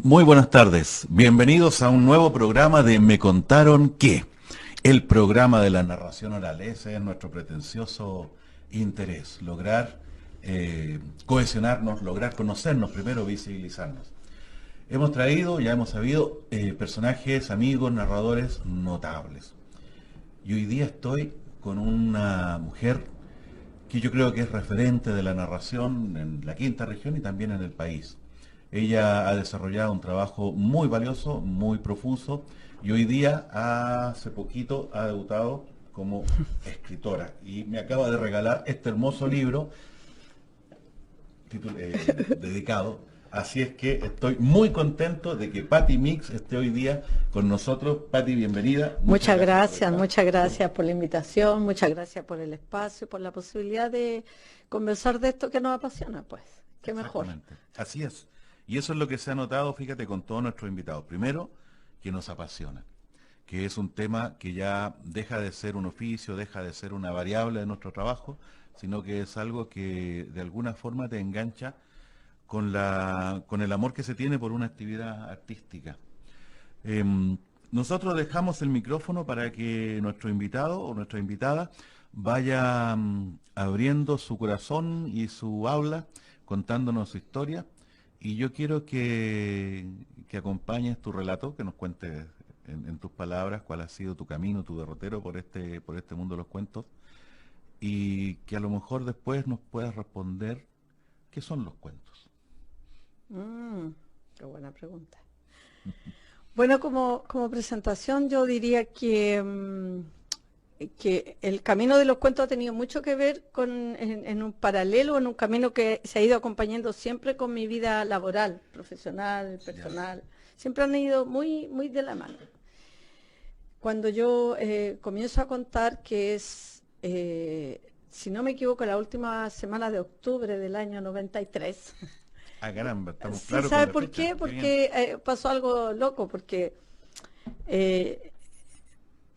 Muy buenas tardes, bienvenidos a un nuevo programa de Me Contaron Qué, el programa de la narración oral. Ese es nuestro pretencioso interés, lograr cohesionarnos, lograr conocernos, primero visibilizarnos. Hemos traído, ya hemos sabido, personajes, amigos, narradores notables. Y hoy día estoy con una mujer que yo creo que es referente de la narración en la quinta región y también en el país. Ella ha desarrollado un trabajo muy valioso, muy profuso, y hoy día, hace poquito, ha debutado como escritora. Y me acaba de regalar este hermoso libro dedicado. Así es que estoy muy contento de que Patti Mix esté hoy día con nosotros. Patti, bienvenida. Muchas gracias por la invitación, muchas gracias por el espacio, por la posibilidad de conversar de esto que nos apasiona, pues. Qué mejor. Exactamente. Así es. Y eso es lo que se ha notado, fíjate, con todos nuestros invitados. Primero, que nos apasiona, que es un tema que ya deja de ser un oficio, deja de ser una variable de nuestro trabajo, sino que es algo que de alguna forma te engancha con el amor que se tiene por una actividad artística. Nosotros dejamos el micrófono para que nuestro invitado o nuestra invitada vaya abriendo su corazón y su habla, contándonos su historia. Y yo quiero que acompañes tu relato, que nos cuentes en tus palabras cuál ha sido tu camino, tu derrotero por este mundo de los cuentos, y que a lo mejor después nos puedas responder qué son los cuentos. Mm, qué buena pregunta. Bueno, como presentación yo diría que el camino de los cuentos ha tenido mucho que ver en un paralelo, en un camino que se ha ido acompañando siempre con mi vida laboral, profesional, personal. Siempre han ido muy, muy de la mano. Cuando yo comienzo a contar que es, si no me equivoco, la última semana de octubre del año 93. Ah, caramba, estamos Sí, claros con ¿sabe la por fecha. qué? Qué bien. Porque pasó algo loco, porque eh,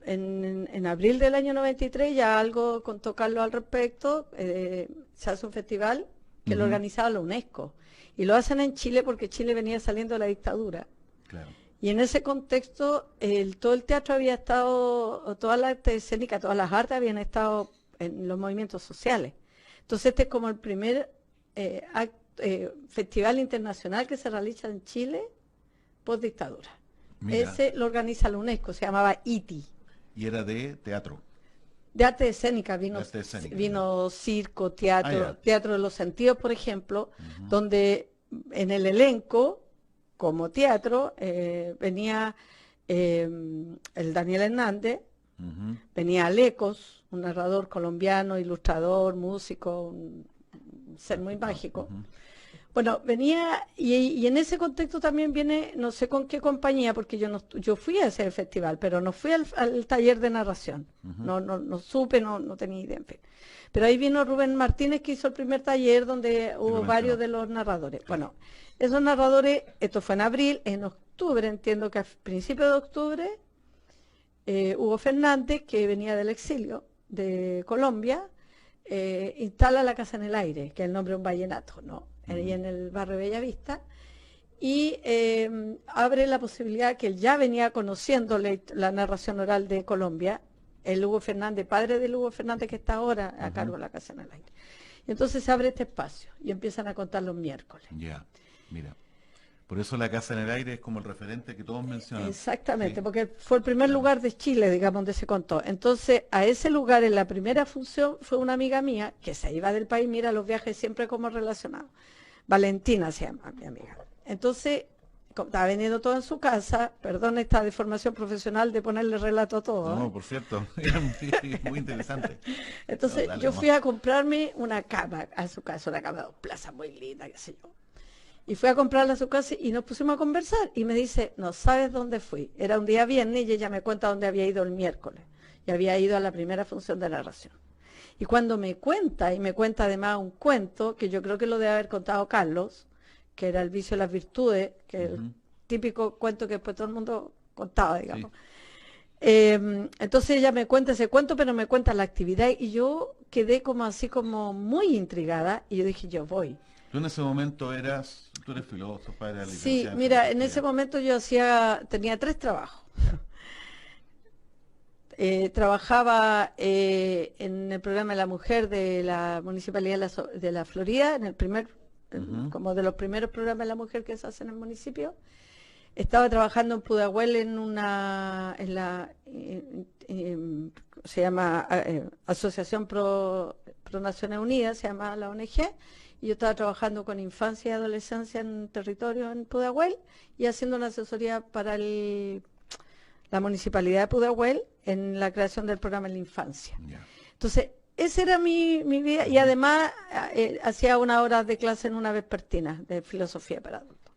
en abril del año 93, ya algo contó Carlos al respecto, se hace un festival que lo Ujú, organizaba la UNESCO. Y lo hacen en Chile porque Chile venía saliendo de la dictadura. claro. Y en ese contexto, todo el teatro había estado, o toda la arte escénica, todas las artes habían estado en los movimientos sociales. Entonces este es como el primer festival internacional que se realiza en Chile post dictadura. Mira, Ese lo organiza la UNESCO, se llamaba ITI. y era de teatro, De arte escénica de vino, arte escénica, ya. vino circo, Ah, teatro, ya. teatro de los sentidos, por ejemplo, Ujú, donde en el elenco, como teatro, venía el Daniel Hernández, ujú, venía Alecos, un narrador colombiano, ilustrador, músico, un ser muy mágico. ujú. Bueno, venía, y en ese contexto también viene, no sé con qué compañía, porque yo fui a ese festival, pero no fui al taller de narración. Ujú. No supe, no tenía idea, en fin. Pero ahí vino Rubén Martínez, que hizo el primer taller donde Y lo hubo varios mencionó, de los narradores. claro. Bueno, esos narradores, esto fue en abril, en octubre, entiendo que a principios de octubre, Hugo Fernández, que venía del exilio de Colombia, instala la Casa en el Aire, que es el nombre de un vallenato, ¿no? Ahí Ujú. en el barrio Bellavista, y abre la posibilidad que él ya venía conociendo la narración oral de Colombia, el Hugo Fernández, padre del Hugo Fernández que está ahora a Ujú. cargo de la Casa en el Aire. Y entonces se abre este espacio y empiezan a contar los miércoles. Ya, mira. Por eso la Casa en el Aire es como el referente que todos mencionan. Exactamente, Sí, porque fue el primer claro. lugar de Chile, digamos, donde se contó. Entonces, a ese lugar, en la primera función, fue una amiga mía que se iba del país, mira, los viajes siempre como relacionados. Valentina se llama mi amiga. Entonces, como estaba vendiendo todo en su casa, perdón esta deformación profesional de ponerle relato a todo, ¿eh? No, por cierto, era muy interesante. No, Entonces, dale yo nomás. fui a comprarme una cama a su casa, una cama de 2 plazas muy linda, qué sé yo. Y fui a comprarla a su casa y nos pusimos a conversar. Y me dice, no sabes dónde fui. Era un día viernes y ella me cuenta dónde había ido el miércoles. Y había ido a la primera función de narración. Y cuando me cuenta, y me cuenta además un cuento, que yo creo que lo debe haber contado Carlos, que era El vicio de las virtudes, que es el Ujú, típico cuento que después todo el mundo contaba, sí, digamos. Entonces ella me cuenta ese cuento, pero me cuenta la actividad y yo quedé como así como muy intrigada y yo dije, yo voy. Tú en ese momento tú eres filósofa, eras Sí, licenciada en mira, en ese filosofía. momento tenía 3 trabajos. Trabajaba en el programa de la mujer de la Municipalidad de la Florida, Ujú, como de los primeros programas de la mujer que se hacen en el municipio. Estaba trabajando en Pudahuel se llama Asociación Pro Naciones Unidas, se llama la ONG, y yo estaba trabajando con infancia y adolescencia en territorio en Pudahuel y haciendo una asesoría para la municipalidad de Pudahuel en la creación del programa en la infancia. ya. Entonces, esa era mi vida y Ujú, además hacía 1 hora de clase en una vespertina de filosofía para adultos.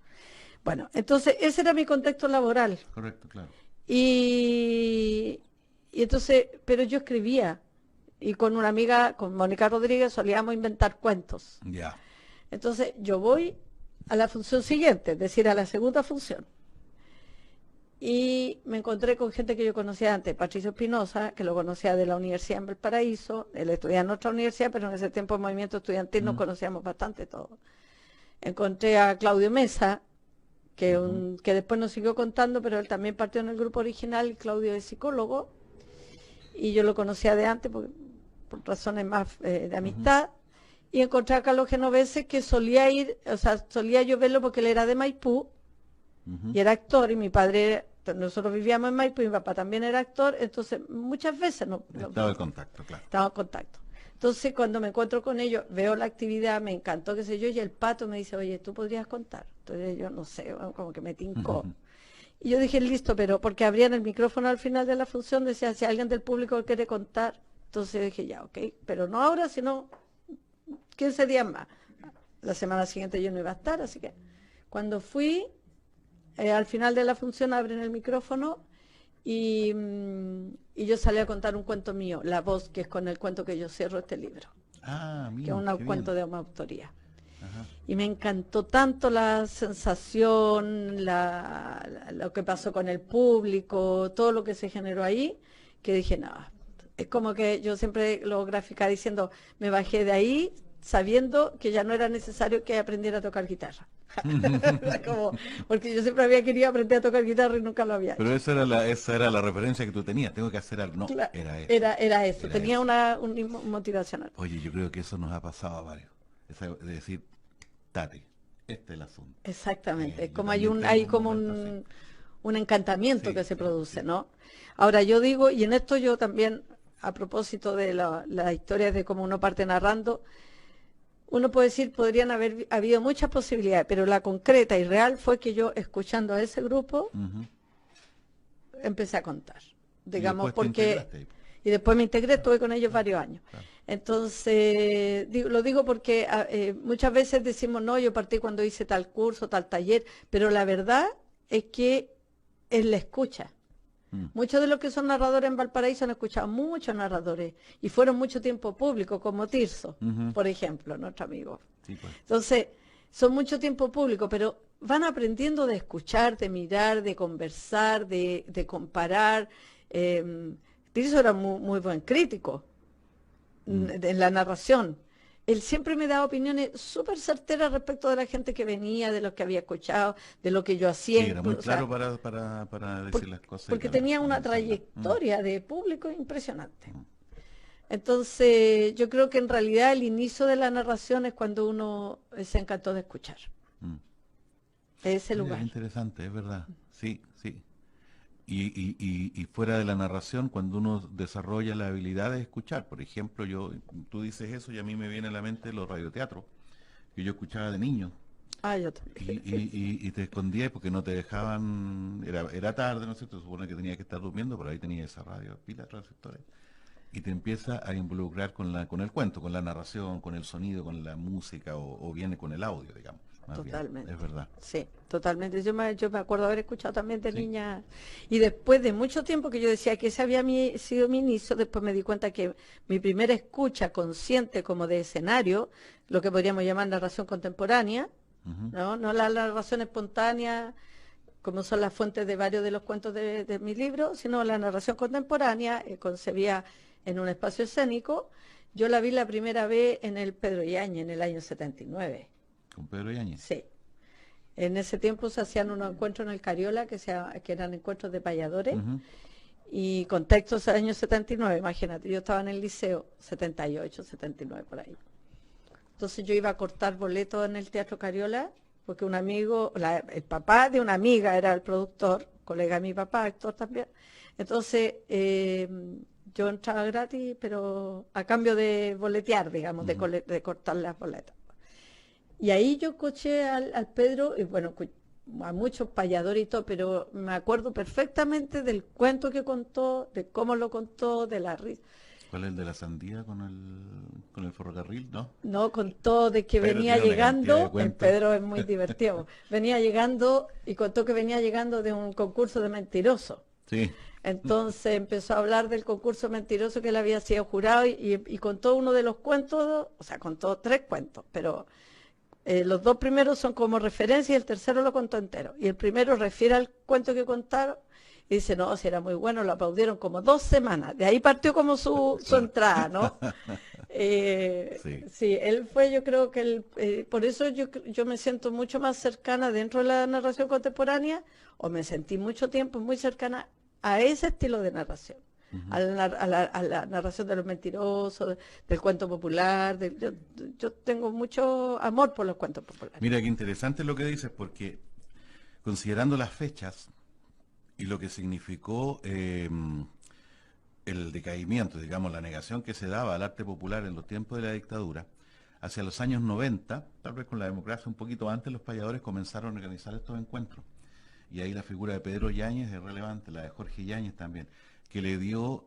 Bueno, entonces ese era mi contexto laboral. correcto, claro. Y, y entonces, pero yo escribía y con una amiga, con Mónica Rodríguez, solíamos inventar cuentos. Ya. Entonces yo voy a la función siguiente, es decir, a la segunda función. Y me encontré con gente que yo conocía antes, Patricio Espinosa, que lo conocía de la Universidad en Valparaíso, él estudiaba en otra universidad, pero en ese tiempo el movimiento estudiantil nos Mm, conocíamos bastante todos. Encontré a Claudio Mesa, ujú, que después nos siguió contando, pero él también partió en el grupo original. Claudio es psicólogo, y yo lo conocía de antes por razones más de ujú, amistad. Y encontré a Carlos Genovese, que solía ir, o sea, solía yo verlo porque él era de Maipú ujú. y era actor, y mi padre, nosotros vivíamos en Maipú, y mi papá también era actor, entonces muchas veces Estaba el contacto, claro. estaba en contacto. Entonces, cuando me encuentro con ellos, veo la actividad, me encantó, qué sé yo, y el Pato me dice, oye, ¿tú podrías contar? Entonces yo no sé, bueno, como que me tincó. Y yo dije, listo, pero porque abrían el micrófono al final de la función, decía, si alguien del público quiere contar. Entonces dije, ya, ok, pero no ahora, sino 15 días más. La semana siguiente yo no iba a estar, así que cuando fui, al final de la función abren el micrófono y yo salí a contar un cuento mío, La Voz, que es con el cuento que yo cierro este libro, Ah, que es mira, un qué cuento bien. de una autoría. Ajá. Y me encantó tanto la sensación, lo que pasó con el público, todo lo que se generó ahí, que dije, no, es como que yo siempre lo graficaba diciendo, me bajé de ahí sabiendo que ya no era necesario que aprendiera a tocar guitarra. Era como, porque yo siempre había querido aprender a tocar guitarra y nunca lo había Pero hecho. esa era la referencia que tú tenías. Tengo que hacer algo. No, era eso. Era eso, Era tenía eso. un motivacional. Oye, yo creo que eso nos ha pasado a varios. De decir, Tati, este es el asunto. Exactamente, es Yo como también hay tengo un como momento así. un encantamiento Sí, que se sí, produce, sí. ¿no? Ahora yo digo, y en esto yo también, a propósito de las historias de cómo uno parte narrando, uno puede decir, podrían haber habido muchas posibilidades, pero la concreta y real fue que yo, escuchando a ese grupo, Ujú. empecé a contar, Y digamos, después te porque, integraste ahí. y después me integré, estuve con ellos Claro, varios años. claro. Entonces, lo digo porque muchas veces decimos, no, yo partí cuando hice tal curso, tal taller, pero la verdad es que es la escucha. Mm, Muchos de los que son narradores en Valparaíso han escuchado muchos narradores y fueron mucho tiempo público, como Tirso, ujú. por ejemplo, nuestro amigo. Sí, pues. Entonces, son mucho tiempo público, pero van aprendiendo de escuchar, de mirar, de conversar, de comparar. Tirso era muy buen crítico Mm. en la narración. Él siempre me daba opiniones súper certeras respecto de la gente que venía, de lo que había escuchado, de lo que yo hacía, Sí, era muy o sea, claro para decir por- las cosas y porque para tenía una analizarlas. Mm, trayectoria de público impresionante. mm, Entonces, yo creo que en realidad el inicio de la narración es cuando uno se encantó de escuchar, mm. de ese Mira, qué lugar. interesante, es verdad. Sí, sí. Y fuera de la narración, cuando uno desarrolla la habilidad de escuchar, por ejemplo, tú dices eso y a mí me viene a la mente los radioteatros que yo escuchaba de niño. Ah, yo también. Y te escondías porque no te dejaban, era tarde, ¿no es cierto? Se supone que tenía que estar durmiendo, pero ahí tenía esa radio, pila de transistores. Y te empieza a involucrar con el cuento, con la narración, con el sonido, con la música, o viene con el audio, digamos, más bien, es Totalmente. verdad. Sí, totalmente. Yo me acuerdo haber escuchado también de Sí. niña. Y después de mucho tiempo que yo decía que ese había sido mi inicio, después me di cuenta que mi primera escucha consciente como de escenario, lo que podríamos llamar narración contemporánea, Ujú, ¿no? No la narración espontánea, como son las fuentes de varios de los cuentos de mi libro, sino la narración contemporánea, concebida en un espacio escénico. Yo la vi la primera vez en el Pedro Yáñez en el año 79. Con Pedro Yáñez. Sí. En ese tiempo se hacían unos encuentros en el Cariola que eran encuentros de payadores Ujú. y con textos del año 79, imagínate, yo estaba en el liceo 78, 79 por ahí. Entonces yo iba a cortar boletos en el Teatro Cariola porque un amigo, el papá de una amiga era el productor, colega de mi papá, actor también. Entonces yo entraba gratis, pero a cambio de boletear, digamos, Ujú. de cortar las boletas. Y ahí yo coché al Pedro, y bueno, a muchos payadores y todo, pero me acuerdo perfectamente del cuento que contó, de cómo lo contó, de la risa. ¿Cuál es el de la sandía con el ferrocarril? ¿No? No contó de que Pedro venía tiene una cantidad de llegando, el cuentos. Pedro es muy divertido, venía llegando y contó que venía llegando de un concurso de mentirosos. Sí. Entonces empezó a hablar del concurso mentiroso que él había sido jurado y contó uno de los cuentos, o sea, contó 3 cuentos, pero los 2 primeros son como referencia y el tercero lo contó entero. Y el primero refiere al cuento que contaron y dice, no, si era muy bueno, lo aplaudieron como 2 semanas. De ahí partió como su Claro. entrada, ¿no? Sí. Sí, él fue, yo creo que por eso yo me siento mucho más cercana dentro de la narración contemporánea, o me sentí mucho tiempo muy cercana a ese estilo de narración, Ujú. a la narración de los mentirosos, del cuento popular. Yo tengo mucho amor por los cuentos populares. Mira, qué interesante lo que dices, porque considerando las fechas y lo que significó el decaimiento, digamos, la negación que se daba al arte popular en los tiempos de la dictadura, hacia los años 90, tal vez con la democracia un poquito antes, los payadores comenzaron a organizar estos encuentros. Y ahí la figura de Pedro Yáñez es relevante, la de Jorge Yáñez también, que le dio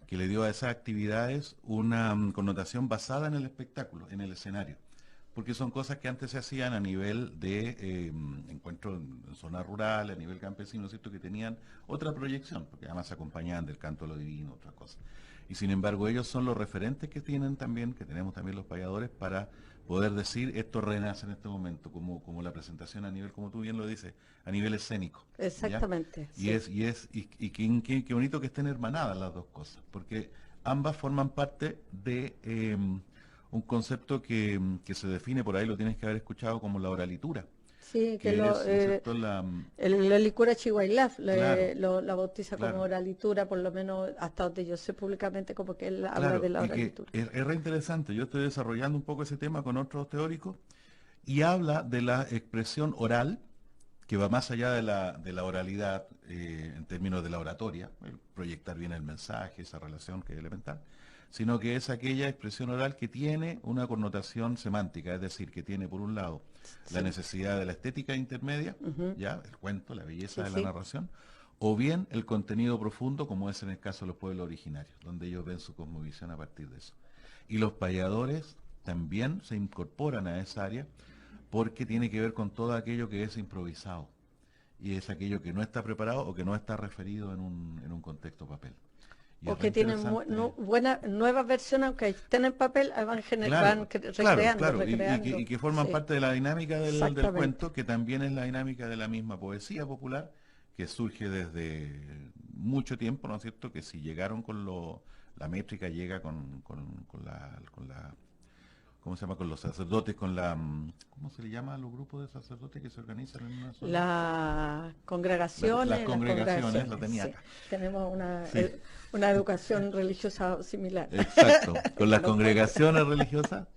que le dio a esas actividades una connotación basada en el espectáculo, en el escenario. Porque son cosas que antes se hacían a nivel de encuentros en zonas rurales, a nivel campesino, ¿cierto? Que tenían otra proyección, porque además se acompañaban del canto a lo divino, otras cosas. Y sin embargo ellos son los referentes que tienen también, que tenemos también los payadores, para poder decir esto renace en este momento, como la presentación a nivel, como tú bien lo dices, a nivel escénico. ¿Ya? Exactamente, Y sí. qué bonito que estén hermanadas las dos cosas, porque ambas forman parte de un concepto que se define, por ahí lo tienes que haber escuchado, como la oralitura, Sí, que que es, ¿no es cierto? la licura Chihuahilaf Claro, la bautiza como claro, oralitura, por lo menos hasta donde yo sé públicamente, como que él habla de claro, la y que oralitura. es re interesante. Yo estoy desarrollando un poco ese tema con otros teóricos y habla de la expresión oral, que va más allá de la oralidad en términos de la oratoria, el proyectar bien el mensaje, esa relación que es elemental, sino que es aquella expresión oral que tiene una connotación semántica, es decir, que tiene por un lado la Sí, necesidad de la estética intermedia, ujú, ya, el cuento, la belleza sí, de la sí, narración, o bien el contenido profundo, como es en el caso de los pueblos originarios, donde ellos ven su cosmovisión a partir de eso. Y los payadores también se incorporan a esa área porque tiene que ver con todo aquello que es improvisado y es aquello que no está preparado o que no está referido en un contexto papel. Y o es re que tienen interesante. buenas nuevas versiones, aunque estén en papel, Claro, claro, recreando, claro, recreando. y que forman Sí, parte de la dinámica del exactamente. cuento, que también es la dinámica de la misma poesía popular, que surge desde mucho tiempo, ¿no es cierto? Que si llegaron la métrica llega con la ¿cómo se llama? Con los sacerdotes, ¿cómo se le llama a los grupos de sacerdotes que se organizan en una sola? Las Las congregaciones, lo congregaciones, tenía sí. acá. Tenemos Sí, una educación religiosa similar exacto. Con las con los cuentos. congregaciones religiosas,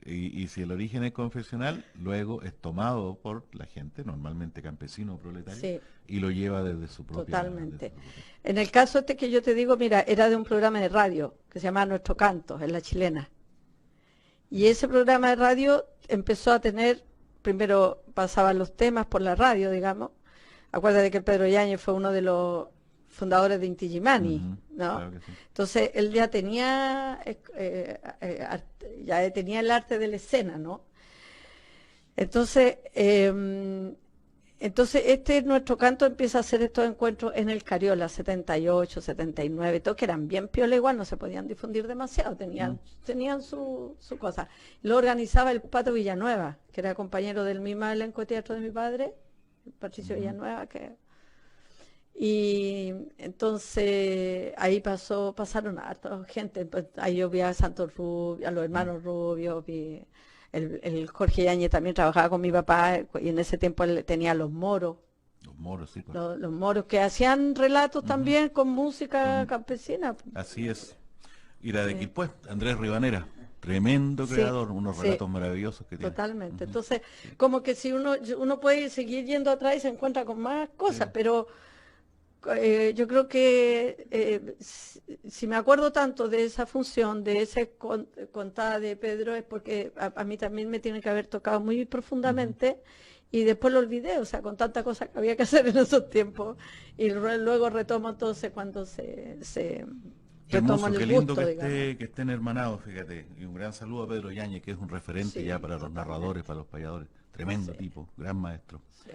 y si el origen es confesional, luego es tomado por la gente, normalmente campesino o proletario, Sí, y lo lleva desde totalmente. su propia. En el caso este que yo te digo, mira, era de un programa de radio que se llamaba Nuestro Canto, en la chilena. Y ese programa de radio empezó a tener, primero pasaban los temas por la radio, digamos. Acuérdate que el Pedro Yáñez fue uno de los fundadores de Inti Illimani, Ujú, ¿no? claro que sí. Entonces él ya tenía, ya tenía el arte de la escena, ¿no? Entonces, nuestro canto empieza a hacer estos encuentros en el Cariola, 78, 79, todo que eran bien piola igual, no se podían difundir demasiado, Mm, tenían su cosa. Lo organizaba el Pato Villanueva, que era compañero del mismo elenco de teatro de mi padre, Patricio ujú. Villanueva, y entonces ahí pasaron a harta gente, ahí yo vi a Santos Rubio, a los Mm. hermanos Rubio, el Jorge Yáñez también trabajaba con mi papá y en ese tiempo él tenía los moros. Los moros, sí. Pues. Los moros que hacían relatos también con música Con- campesina. Así es. Y la de Sí. Quilpué, Andrés Ribanera, tremendo Sí, creador, unos sí, relatos maravillosos que tiene. totalmente. Ujú. Entonces, como que si uno puede seguir yendo atrás y se encuentra con más Sí. cosas, pero yo creo que si me acuerdo tanto de esa función, de esa contada de Pedro, es porque a mí también me tiene que haber tocado muy profundamente y después lo olvidé, o sea, con tanta cosa que había que hacer en esos tiempos y luego retomo entonces cuando se Qué retomo hermoso, qué el lindo gusto, digamos. que estén hermanados, fíjate. Y un gran saludo a Pedro Yáñez, que es un referente ya Sí, para los narradores, totalmente. para los payadores. Tremendo Sí. tipo, gran maestro. Sí.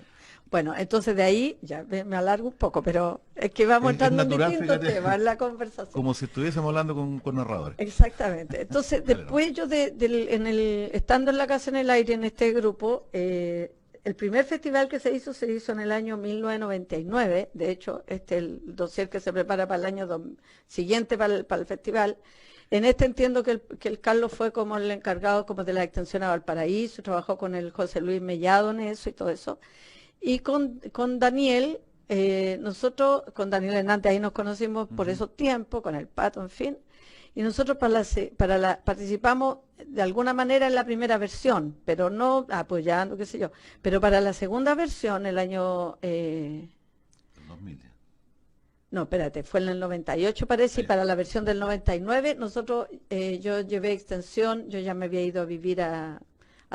Bueno, entonces de ahí ya me alargo un poco, pero es que vamos Es entrando en natural, distintos fíjate, temas en la conversación. como si estuviésemos hablando con narradores. Exactamente. Entonces, Dale, no. después yo estando en la Casa en el Aire en este grupo, el primer festival que se hizo en el año 1999. De hecho, el dossier que se prepara para el año siguiente para el festival. En este entiendo que el Carlos fue como el encargado como de la extensión a Valparaíso, trabajó con el José Luis Mellado en eso y todo eso. Y con Daniel, nosotros, con Daniel Hernández, ahí nos conocimos por Ujú. esos tiempos, con el Pato, en fin. Y nosotros participamos de alguna manera en la primera versión, pero no apoyando, qué sé yo. Pero para la segunda versión, el año, El 2000. no, espérate, fue en el 98 parece, y Ya. para la versión del 99, nosotros, yo llevé extensión, yo ya me había ido a vivir a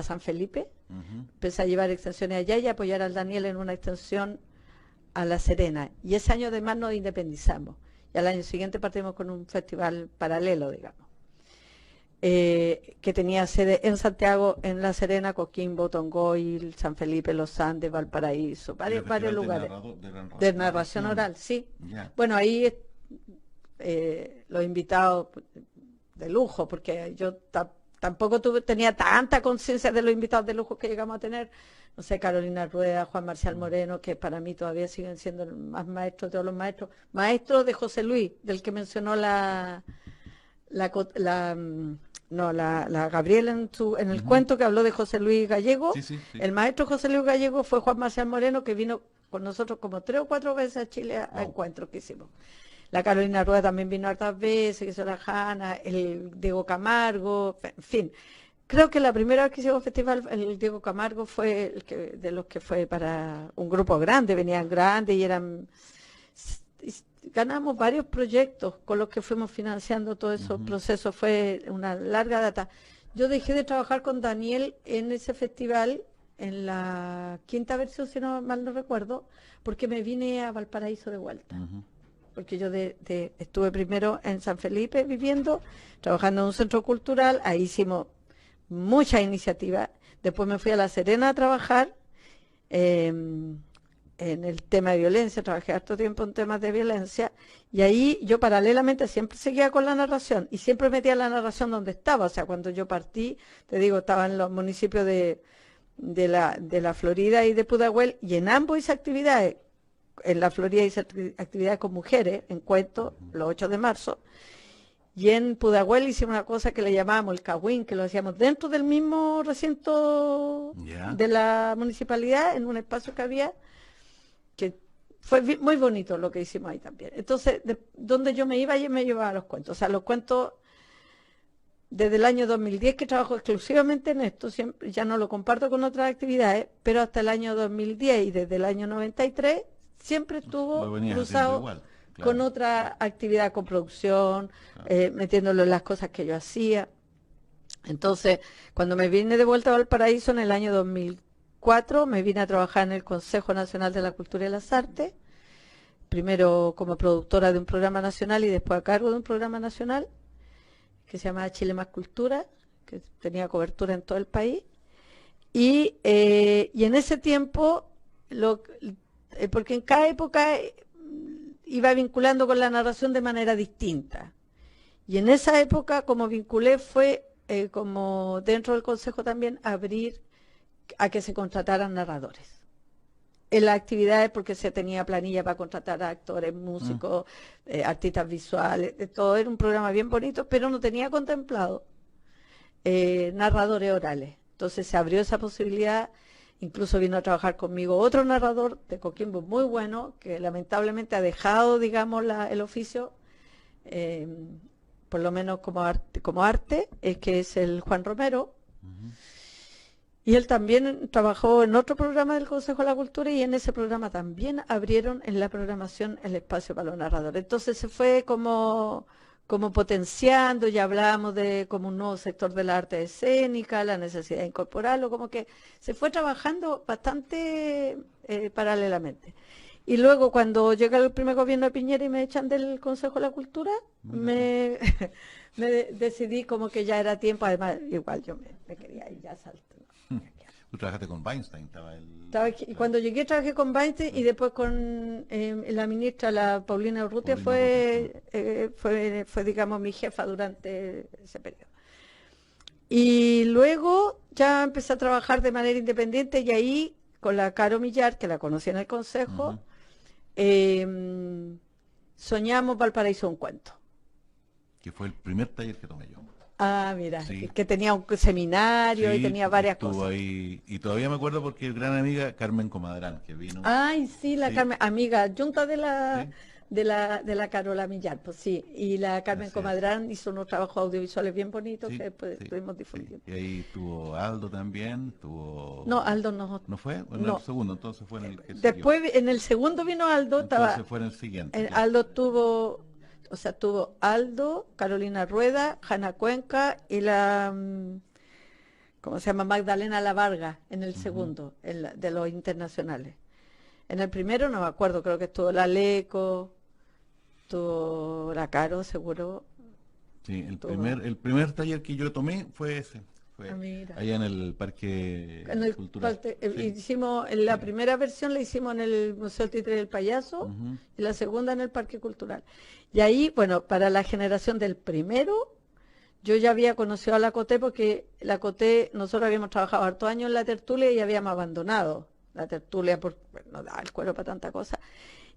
San Felipe, Ujú. empecé a llevar extensiones allá y a apoyar al Daniel en una extensión a La Serena. Y ese año además nos independizamos. Y al año siguiente partimos con un festival paralelo, digamos, que tenía sede en Santiago, en La Serena, Coquimbo, Tongoy, San Felipe, Los Andes, Valparaíso, Era el varios festival lugares. de De narración, narración oral, sí. Ya. Bueno, ahí los invitados de lujo, porque yo tampoco tenía tanta conciencia de los invitados de lujo que llegamos a tener. No sé, Carolina Rueda, Juan Marcial Moreno, que para mí todavía siguen siendo el más maestro de todos los maestros. Maestro de José Luis, del que mencionó la, co- la, mm, no, la Gabriela en el Ujú. cuento que habló de José Luis Sí, Gallego. sí, sí. El maestro José Luis Gallego fue Juan Marcial Moreno, que vino con nosotros como 3 o 4 veces a Chile a Wow. encuentros que hicimos. La Carolina Rueda también vino hartas veces, que hizo la Jana, el Diego Camargo, en fin. Creo que la primera vez que hicimos festival, el Diego Camargo fue de los que fue para un grupo grande, venían grandes y ganamos varios proyectos con los que fuimos financiando todo ese Ujú. proceso, fue una larga data. Yo dejé de trabajar con Daniel en ese festival, en la quinta versión, si no mal no recuerdo, porque me vine a Valparaíso de vuelta. Ujú. Porque yo estuve primero en San Felipe viviendo, trabajando en un centro cultural, ahí hicimos muchas iniciativas. Después me fui a La Serena a trabajar en el tema de violencia, trabajé harto tiempo en temas de violencia, y ahí yo paralelamente siempre seguía con la narración, y siempre metía la narración donde estaba. O sea, cuando yo partí, te digo, estaba en los municipios de la Florida y de Pudahuel, y en ambos hice actividades. En la Florida hice actividades con mujeres, en cuentos, los 8 de marzo, y en Pudahuel hicimos una cosa que le llamábamos el Cagüín, que lo hacíamos dentro del mismo recinto Ya. de la municipalidad, en un espacio que había, que fue muy bonito lo que hicimos ahí también. Entonces, donde yo me iba, yo me llevaba los cuentos. O sea, los cuentos desde el año 2010 que trabajo exclusivamente en esto, siempre, ya no lo comparto con otras actividades, pero hasta el año 2010 y desde el año 93 siempre Lo estuvo venías haciendo cruzado igual, con claro. otra actividad, con producción, Claro. metiéndolo en las cosas que yo hacía. Entonces, cuando me vine de vuelta a Valparaíso en el año 2004, me vine a trabajar en el Consejo Nacional de la Cultura y las Artes, primero como productora de un programa nacional y después a cargo de un programa nacional que se llamaba Chile Más Cultura, que tenía cobertura en todo el país. Y en ese tiempo, porque en cada época iba vinculando con la narración de manera distinta. Y en esa época, como vinculé, fue como dentro del Consejo también abrir a que se contrataran narradores. En las actividades, porque se tenía planilla para contratar a actores, Mm. músicos, artistas visuales, de todo. Era un programa bien bonito, pero no tenía contemplado narradores orales. Entonces se abrió esa posibilidad, incluso vino a trabajar conmigo otro narrador de Coquimbo muy bueno, que lamentablemente ha dejado, digamos, el oficio, eh, por lo menos como arte, que es el Juan Romero. Y él también trabajó en otro programa del Consejo de la Cultura y en ese programa también abrieron en la programación el espacio para los narradores. Entonces se fue como potenciando, ya hablábamos de como un nuevo sector de la arte escénica, la necesidad de incorporarlo, como que se fue trabajando bastante paralelamente. Y luego cuando llega el primer gobierno de Piñera y me echan del Consejo de la Cultura, me decidí como que ya era tiempo, además igual yo me quería ir ya salto. Tú trabajaste con Weinstein, Y cuando llegué trabajé con Weinstein y después con la ministra, la Paulina Urrutia, fue, digamos, mi jefa durante ese periodo. Y luego ya empecé a trabajar de manera independiente y ahí con la Caro Millar, que la conocí en el Consejo, soñamos Valparaíso un cuento. Que fue el primer taller que tomé yo. Ah, mira, Sí. que tenía un seminario y Sí, tenía varias estuvo cosas. ahí, y todavía me acuerdo porque gran amiga Carmen Comadrán, que vino. Ay, sí, la Sí. Carmen, amiga, junta de la, Sí. de la Carola Millar, pues sí, y la Carmen Así es. Comadrán hizo unos trabajos audiovisuales bien bonitos Sí, que después sí, estuvimos sí. difundiendo. Y ahí tuvo Aldo también, tuvo... No, Aldo no. ¿No fue? En No. el segundo, entonces fue en el que siguió. Después, en el segundo vino Aldo, Entonces fue en el siguiente. Claro. Aldo tuvo Aldo, Carolina Rueda, Jana Cuenca y la, ¿cómo se llama? Magdalena La Varga en el segundo, de los internacionales. En el primero no me acuerdo, creo que estuvo la Leco, estuvo la Caro, seguro. Sí, Estuvo- el primer taller que yo tomé fue ese. Fue Ah, mira. allá en el Parque En el Cultural. Sí. hicimos, en la primera versión la hicimos en el Museo del Títere del Payaso Ujú. y la segunda en el Parque Cultural. Y ahí, bueno, para la generación del primero, yo ya había conocido a la Coté porque la Coté, nosotros habíamos trabajado hartos años en la tertulia y habíamos abandonado la tertulia porque no daba el cuero para tanta cosa.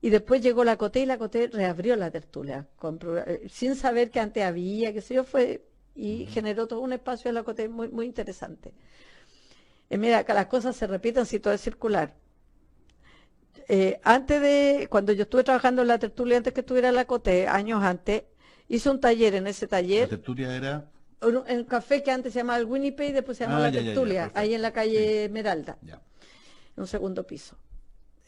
Y después llegó la Coté y la Coté reabrió la tertulia, sin saber que antes había, qué sé yo, y generó todo un espacio en la Coté muy, muy interesante. Mira, que las cosas se repiten si todo es circular. Cuando yo estuve trabajando en la tertulia, antes que estuviera en la Coté, años antes, hice un taller en ese La taller, tertulia era... en un café que antes se llamaba el Winnipeg y después se llamó Ah, la ya, tertulia, perfecto. ahí en la calle Sí. Esmeralda, Ya. en un segundo piso.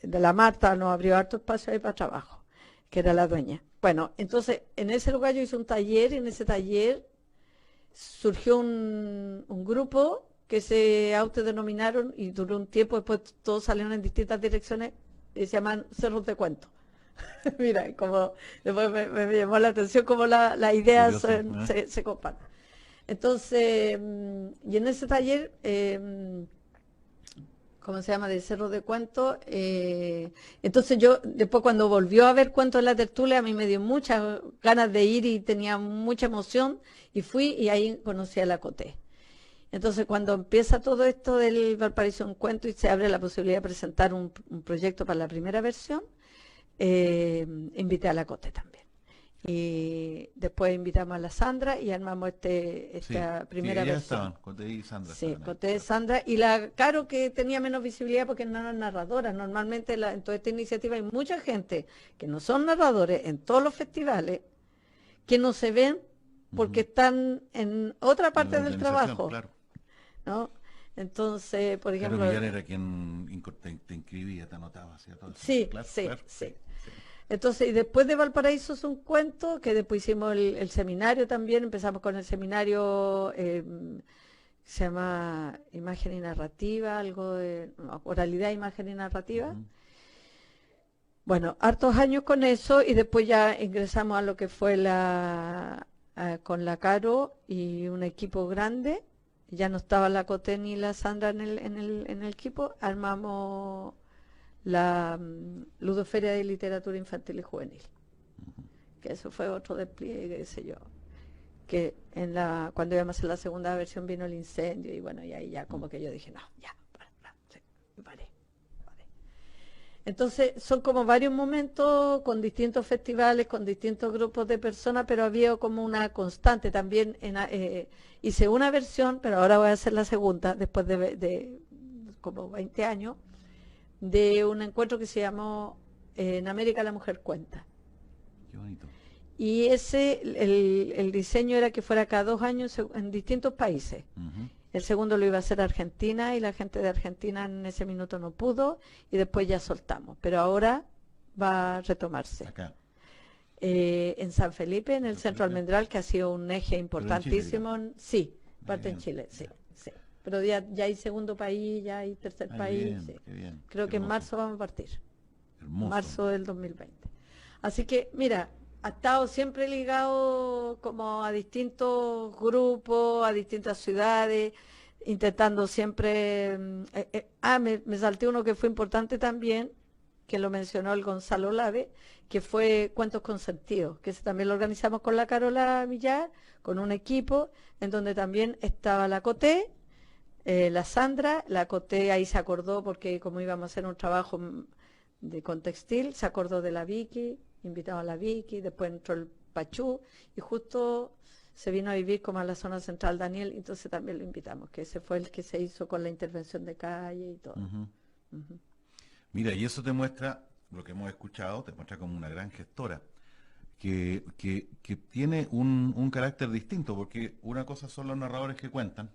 De la Marta nos abrió harto espacio ahí para trabajo, que era la dueña. Bueno, entonces en ese lugar yo hice un taller y en ese taller surgió un grupo que se autodenominaron y duró un tiempo, después todos salieron en distintas direcciones y se llaman Cerros de Cuento. Mira, como después me llamó la atención cómo las ideas Curioso, ¿eh? se comparten. Entonces, y en ese taller, ¿cómo se llama? De Cerro de Cuentos. Entonces yo, después cuando volvió a ver cuentos en la tertulia, a mí me dio muchas ganas de ir y tenía mucha emoción y fui y ahí conocí a la Coté. Entonces cuando empieza todo esto del Valparaíso un cuento y se abre la posibilidad de presentar un proyecto para la primera versión, invité a la Coté también. Y después invitamos a la Sandra y armamos esta Sí, primera ellas versión. estaban, Coté y Sandra Sí, estaban ahí, Coté, claro. Sandra y la Caro que tenía menos visibilidad porque no eran narradoras. Normalmente en toda esta iniciativa hay mucha gente que no son narradores en todos los festivales que no se ven porque están en otra En parte la del organización, trabajo, claro. ¿no? Entonces, por Caro ejemplo, Millar era quien te inscribía, te anotaba, hacía todo eso. sí, Claro, sí, claro, sí. sí. Entonces, y después de Valparaíso es un cuento, que después hicimos el seminario también, empezamos con el seminario, se llama Imagen y Narrativa, algo de no, oralidad, imagen y narrativa. Ujú. Bueno, hartos años con eso y después ya ingresamos a lo que fue con la Caro y un equipo grande. Ya no estaba la Coté ni la Sandra en el equipo, armamos la Ludoferia de Literatura Infantil y Juvenil, que eso fue otro despliegue, qué sé yo, que cuando íbamos a hacer la segunda versión vino el incendio y bueno, y ahí ya como que yo dije, no, ya, sí, paré. Entonces son como varios momentos con distintos festivales, con distintos grupos de personas, pero había como una constante también. Hice una versión, pero ahora voy a hacer la segunda, después de como 20 años, de un encuentro que se llamó En América la Mujer Cuenta. Qué bonito. Y el diseño era que fuera cada 2 años en distintos países. Ujú. El segundo lo iba a hacer Argentina y la gente de Argentina en ese minuto no pudo y después ya soltamos. Pero ahora va a retomarse. Acá. En San Felipe, en el San Centro Felipe. Almendral, que ha sido un eje Pero en Chile, importantísimo. Sí, parte en Bien, Chile, sí, ya. sí. Pero ya hay segundo país, ya hay tercer Ay, país. bien, Sí. qué bien. Creo Qué que en hermoso. marzo vamos a partir. Hermoso. Marzo del 2020. Así que, mira, ha estado siempre ligado como a distintos grupos, a distintas ciudades, intentando siempre... me salté uno que fue importante también, que lo mencionó el Gonzalo Lave, que fue Cuentos con Sentido, que ese también lo organizamos con la Carola Millar, con un equipo, en donde también estaba la Coté, la Sandra. La Coté ahí se acordó porque como íbamos a hacer un trabajo con textil, se acordó de la Vicky, invitaba a la Vicky, después entró el Pachú y justo se vino a vivir como a la zona central Daniel, entonces también lo invitamos, que ese fue el que se hizo con la intervención de calle y todo. Ujú. Ujú. Mira, y eso te muestra, lo que hemos escuchado, te muestra como una gran gestora, que tiene un carácter distinto, porque una cosa son los narradores que cuentan,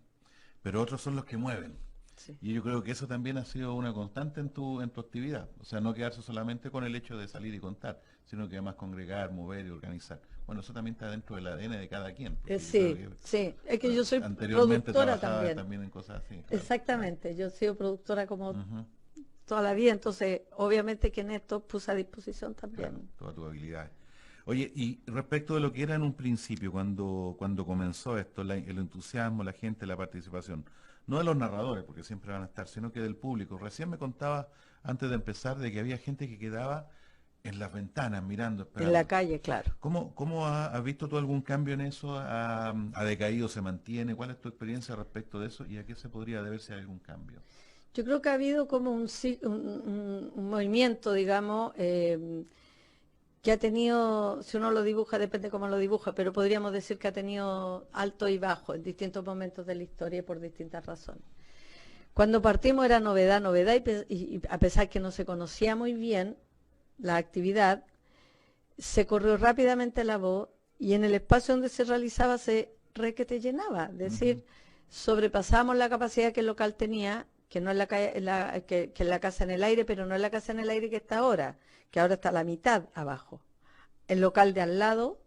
pero otros son los que mueven. Sí. Y yo creo que eso también ha sido una constante en tu actividad. O sea, no quedarse solamente con el hecho de salir y contar, sino que además congregar, mover y organizar. Bueno, eso también está dentro del ADN de cada quien. Porque yo creo Sí, que, sí, es que yo soy anteriormente productora trabajaba también. en cosas así. Claro, Exactamente, yo he sido productora como claro. Ujú, toda la vida, entonces obviamente que en esto puse a disposición claro, también. todas tus habilidades. Oye, y respecto de lo que era en un principio, cuando comenzó esto, el entusiasmo, la gente, la participación, no de los narradores, porque siempre van a estar, sino que del público. Recién me contaba, antes de empezar, de que había gente que quedaba en las ventanas mirando, En la esperando. calle, claro. ¿Cómo has visto tú algún cambio en eso? ¿Ha decaído, se mantiene? ¿Cuál es tu experiencia respecto de eso? ¿Y a qué se podría deber si hay algún cambio? Yo creo que ha habido como un movimiento, digamos, que ha tenido, si uno lo dibuja, depende cómo lo dibuja, pero podríamos decir que ha tenido alto y bajo en distintos momentos de la historia y por distintas razones. Cuando partimos era novedad, novedad, y a pesar que no se conocía muy bien la actividad, se corrió rápidamente la voz y en el espacio donde se realizaba se requete llenaba. Es Ujú. decir, sobrepasamos la capacidad que el local tenía, que no es que es la casa en el aire, pero no es la casa en el aire que está ahora, que ahora está a la mitad abajo. El local de al lado,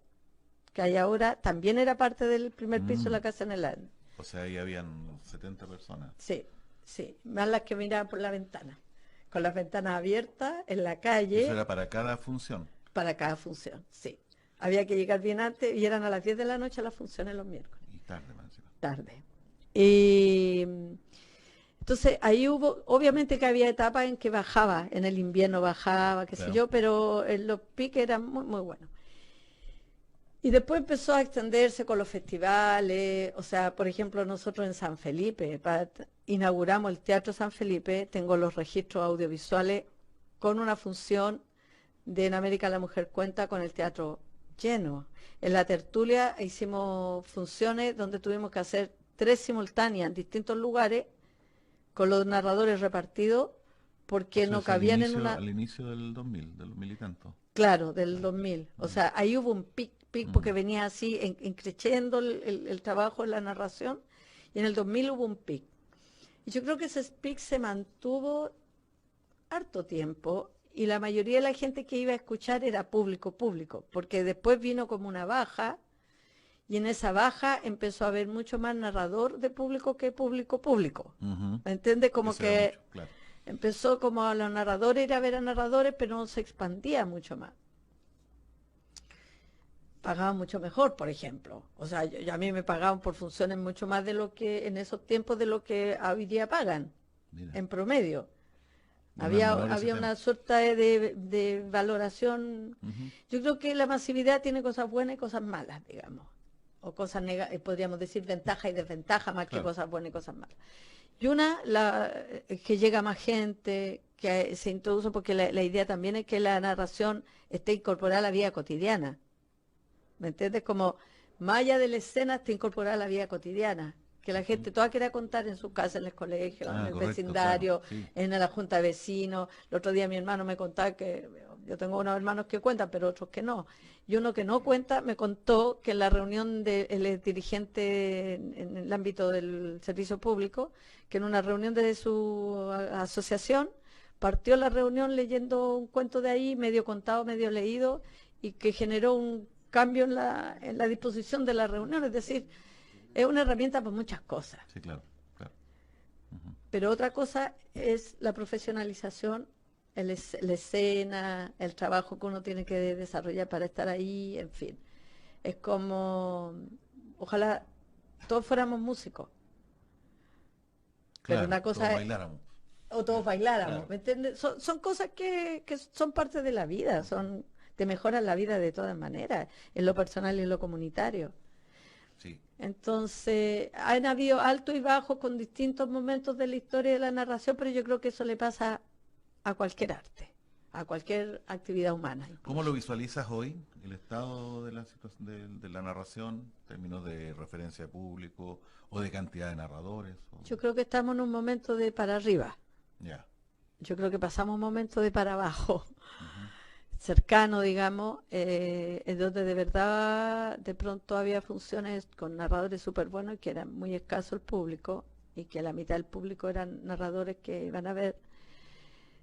que hay ahora, también era parte del primer piso de Mm. la casa en el aire. O sea, ahí habían 70 personas. Sí, sí, más las que miraban por la ventana, con las ventanas abiertas en la Eso calle era para cada función. para cada función, sí. Había que llegar bien antes y eran a las 10 de la noche las funciones los miércoles, Y tarde, más encima. tarde. Y entonces ahí hubo, obviamente que había etapas en que bajaba, en el invierno bajaba, qué sé Claro. yo, pero los piques eran muy, muy buenos. Y después empezó a extenderse con los festivales, o sea, por ejemplo, nosotros en San Felipe, inauguramos el Teatro San Felipe, tengo los registros audiovisuales con una función de En América la Mujer Cuenta con el teatro lleno. En la tertulia hicimos funciones donde tuvimos que hacer 3 simultáneas en distintos lugares con los narradores repartidos porque Eso no es cabían en una... al inicio del 2000, del 2000 y tanto. Claro, del Claro. 2000. O Mm, sea, ahí hubo un pic mm. porque venía así creciendo el trabajo de la narración y en el 2000 hubo un pic. Y yo creo que ese pic se mantuvo harto tiempo y la mayoría de la gente que iba a escuchar era público, público, porque después vino como una baja y en esa baja empezó a haber mucho más narrador de público que público, público. Ujú. ¿Me entiendes? Como Eso era que mucho, claro. empezó como a los narradores ir a ver a narradores, pero no se expandía mucho más. Pagaban mucho mejor, por ejemplo. O sea, a mí me pagaban por funciones mucho más de lo que en esos tiempos de lo que hoy día pagan, Mira, en promedio. no es menor ese Había tema. una suerte de valoración. Ujú. Yo creo que la masividad tiene cosas buenas y cosas malas, digamos. O cosas podríamos decir ventaja y desventaja más que Claro. cosas buenas y cosas malas. Y una, que llega más gente, que se introduce, porque la idea también es que la narración esté incorporada a la vida cotidiana. ¿Me entiendes? Como más allá de la escena está incorporada a la vida cotidiana. Que la gente toda quiera contar en su casa, en el colegio, en el Correcto, vecindario, claro, sí. en la junta de vecinos. El otro día mi hermano me contaba que yo tengo unos hermanos que cuentan, pero otros que no. Y uno que no cuenta me contó que en la reunión del dirigente en el ámbito del servicio público, que en una reunión de su asociación, partió la reunión leyendo un cuento de ahí, medio contado, medio leído, y que generó un cambio en la disposición de la reunión. Es decir, es una herramienta para muchas cosas. Sí, claro, claro. Ujú. Pero otra cosa es la profesionalización, la escena, el trabajo que uno tiene que desarrollar para estar ahí, en fin. Es como, ojalá todos fuéramos músicos, pero Claro, una todos cosa es, bailáramos. o todos bailáramos, Claro. ¿me entiendes? Son cosas que son parte de la vida, te mejoran la vida de todas maneras, en lo personal y en lo comunitario. Sí. Entonces, han habido altos y bajos con distintos momentos de la historia de la narración, pero yo creo que eso le pasa a cualquier arte, a cualquier actividad humana. ¿Cómo lo visualizas hoy, el estado de la situación de la narración, en términos de referencia de público o de cantidad de narradores? Yo creo que estamos en un momento de para arriba. Ya. Yo creo que pasamos un momento de para abajo, Ujú. cercano, digamos, en donde de verdad de pronto había funciones con narradores súper buenos, que era muy escaso el público y que la mitad del público eran narradores que iban a ver.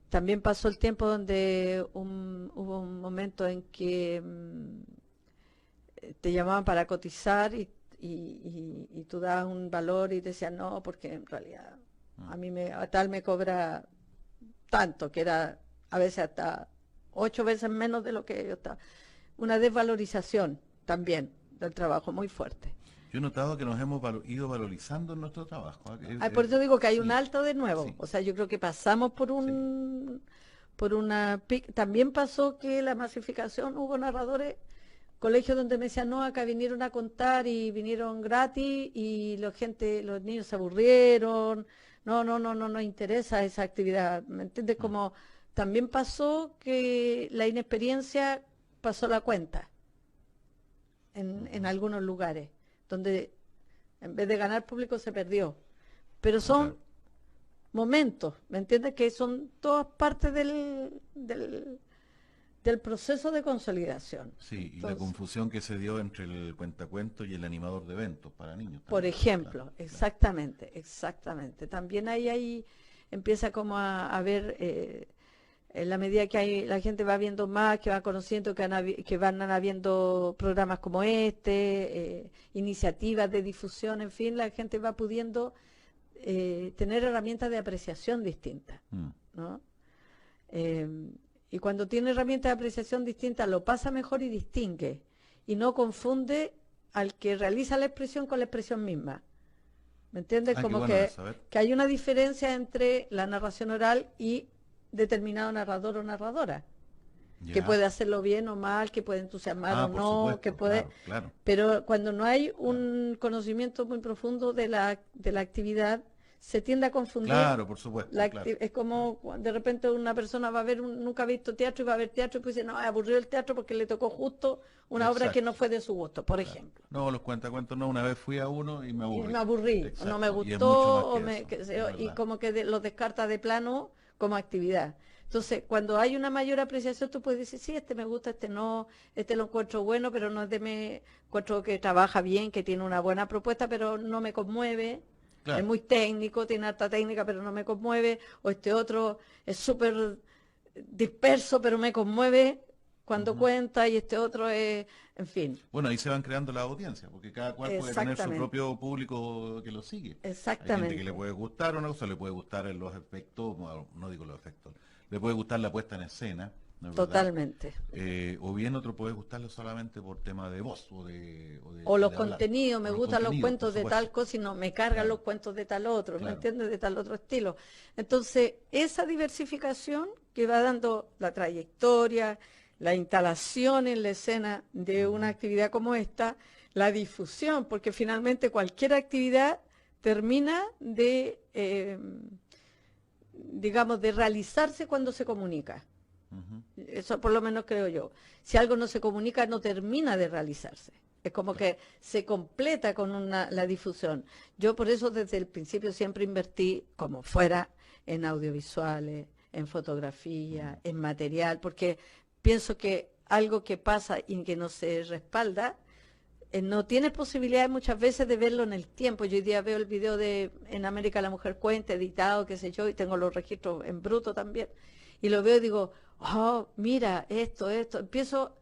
También pasó el tiempo donde hubo un momento en que te llamaban para cotizar y tú dabas un valor y decías no, porque en realidad a tal me cobra tanto, que era a veces hasta 8 veces menos de lo que yo estaba. Una desvalorización también del trabajo muy fuerte. Yo he notado que nos hemos ido valorizando en nuestro trabajo. ¿Ah? Por eso digo que hay un Sí, alto de nuevo. sí, O sea, yo creo que pasamos por una también pasó que la masificación, hubo narradores, colegios donde me decían, no, acá vinieron a contar y vinieron gratis y los niños se aburrieron, no interesa esa actividad. ¿Me entiendes? Como también pasó que la inexperiencia pasó la cuenta en algunos lugares, donde en vez de ganar público se perdió. Pero son claro. momentos, ¿me entiendes? Que son todas partes del proceso de consolidación. Sí, y la Entonces, confusión que se dio entre el cuentacuentos y el animador de eventos para niños. por También. ejemplo, Claro, claro. exactamente. También ahí empieza como a ver, en la medida que la gente va viendo más, que va conociendo, que van habiendo programas como este, iniciativas de difusión, en fin, la gente va pudiendo tener herramientas de apreciación distintas, Mm. ¿no? Y cuando tiene herramientas de apreciación distintas, lo pasa mejor y distingue, y no confunde al que realiza la expresión con la expresión misma. ¿Me entiendes? Qué Como bueno eso, a ver. que hay una diferencia entre la narración oral y determinado narrador o narradora, que Ya. puede hacerlo bien o mal, que puede entusiasmar o Por no, supuesto, que puede... claro, claro. Pero cuando no hay un conocimiento muy profundo de la actividad, se tiende a confundir. Claro, por supuesto, claro. Es como de repente una persona va a ver, nunca ha visto teatro y va a ver teatro y pues dice, no, aburrió el teatro porque le tocó justo una obra que Exacto. no fue de su gusto, por ejemplo. No, los cuentacuentos no, una vez fui a uno y me Y aburrí. me aburrí, o Exacto. no me Y es mucho gustó, más o que me, eso, qué sé es yo, y verdad. como que los descarta de plano como actividad. Entonces, cuando hay una mayor apreciación, tú puedes decir, sí, este me gusta, este no, este lo encuentro bueno, pero no es encuentro que trabaja bien, que tiene una buena propuesta, pero no me conmueve. Claro. Es muy técnico, tiene harta técnica, pero no me conmueve. O este otro es súper disperso, pero me conmueve cuando cuenta, y este otro es, en fin, Bueno, ahí se van creando las audiencias, porque cada cual puede tener su exactamente, propio público que lo sigue. Hay gente que le exactamente, puede gustar una cosa, le puede gustar en los efectos, bueno, no digo los efectos, le puede gustar la puesta en escena, ¿no es verdad? totalmente. O bien otro puede gustarle solamente por tema de voz O los de hablar. contenidos, me O los gustan los contenidos, cuentos por de tal supuesto. cosa y no me cargan Claro, los cuentos de tal otro, ¿me claro. entiendes? De tal otro estilo. Entonces, esa diversificación que va dando la trayectoria, la instalación en la escena de una actividad como esta, la difusión, porque finalmente cualquier actividad termina digamos, de realizarse cuando se comunica. Ujú. Eso por lo menos creo yo. Si algo no se comunica, no termina de realizarse. Es como que se completa con la difusión. Yo por eso desde el principio siempre invertí, como fuera, en audiovisuales, en fotografía, en material, porque pienso que algo que pasa y que no se respalda, no tienes posibilidades muchas veces de verlo en el tiempo. Yo hoy día veo el video de En América la Mujer Cuenta, editado, qué sé yo, y tengo los registros en bruto también. Y lo veo y digo, oh, mira, esto. Empiezo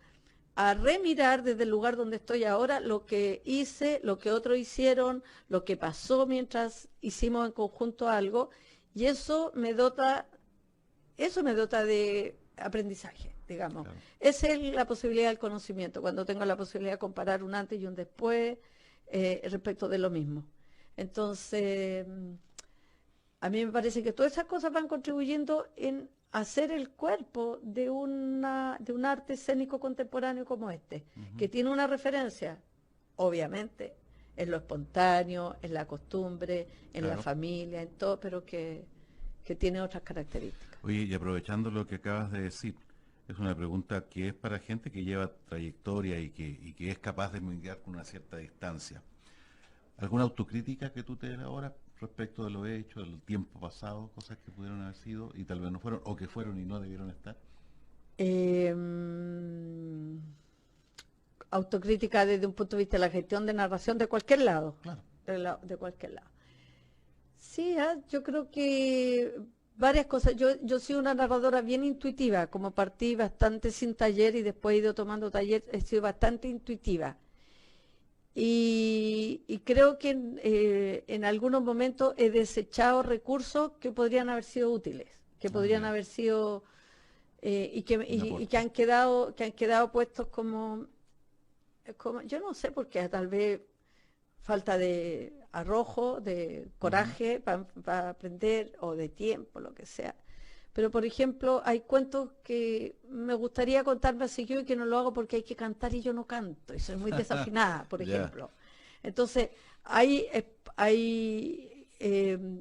a remirar desde el lugar donde estoy ahora lo que hice, lo que otros hicieron, lo que pasó mientras hicimos en conjunto algo, y eso me dota de aprendizaje, digamos. Claro. Esa es la posibilidad del conocimiento, cuando tengo la posibilidad de comparar un antes y un después respecto de lo mismo. Entonces, a mí me parece que todas esas cosas van contribuyendo en hacer el cuerpo de un arte escénico contemporáneo como este, que tiene una referencia, obviamente, en lo espontáneo, en la costumbre, en la Claro. familia, en todo, pero que tiene otras características. Oye, y aprovechando lo que acabas de decir, es una pregunta que es para gente que lleva trayectoria y que es capaz de mirar con una cierta distancia. ¿Alguna autocrítica que tú te elaboras respecto de lo hecho, del tiempo pasado, cosas que pudieron haber sido y tal vez no fueron, o que fueron y no debieron estar? Em, Autocrítica desde un punto de vista de la gestión de narración de cualquier lado, Claro. de cualquier lado. Sí, yo creo que varias cosas. Yo soy una narradora bien intuitiva, como partí bastante sin taller y después he ido tomando taller, he sido bastante intuitiva. Y creo que en algunos momentos he desechado recursos que podrían haber sido útiles, que Ah, podrían ya. haber sido Un y aporte. que han quedado puestos como, yo no sé por qué, tal vez falta de arrojo, de Ujú. coraje para aprender o de tiempo, lo que sea. Pero, por ejemplo, hay cuentos que me gustaría contarme así yo y que no lo hago porque hay que cantar y yo no canto y soy muy desafinada, por Ya. ejemplo. Entonces, hay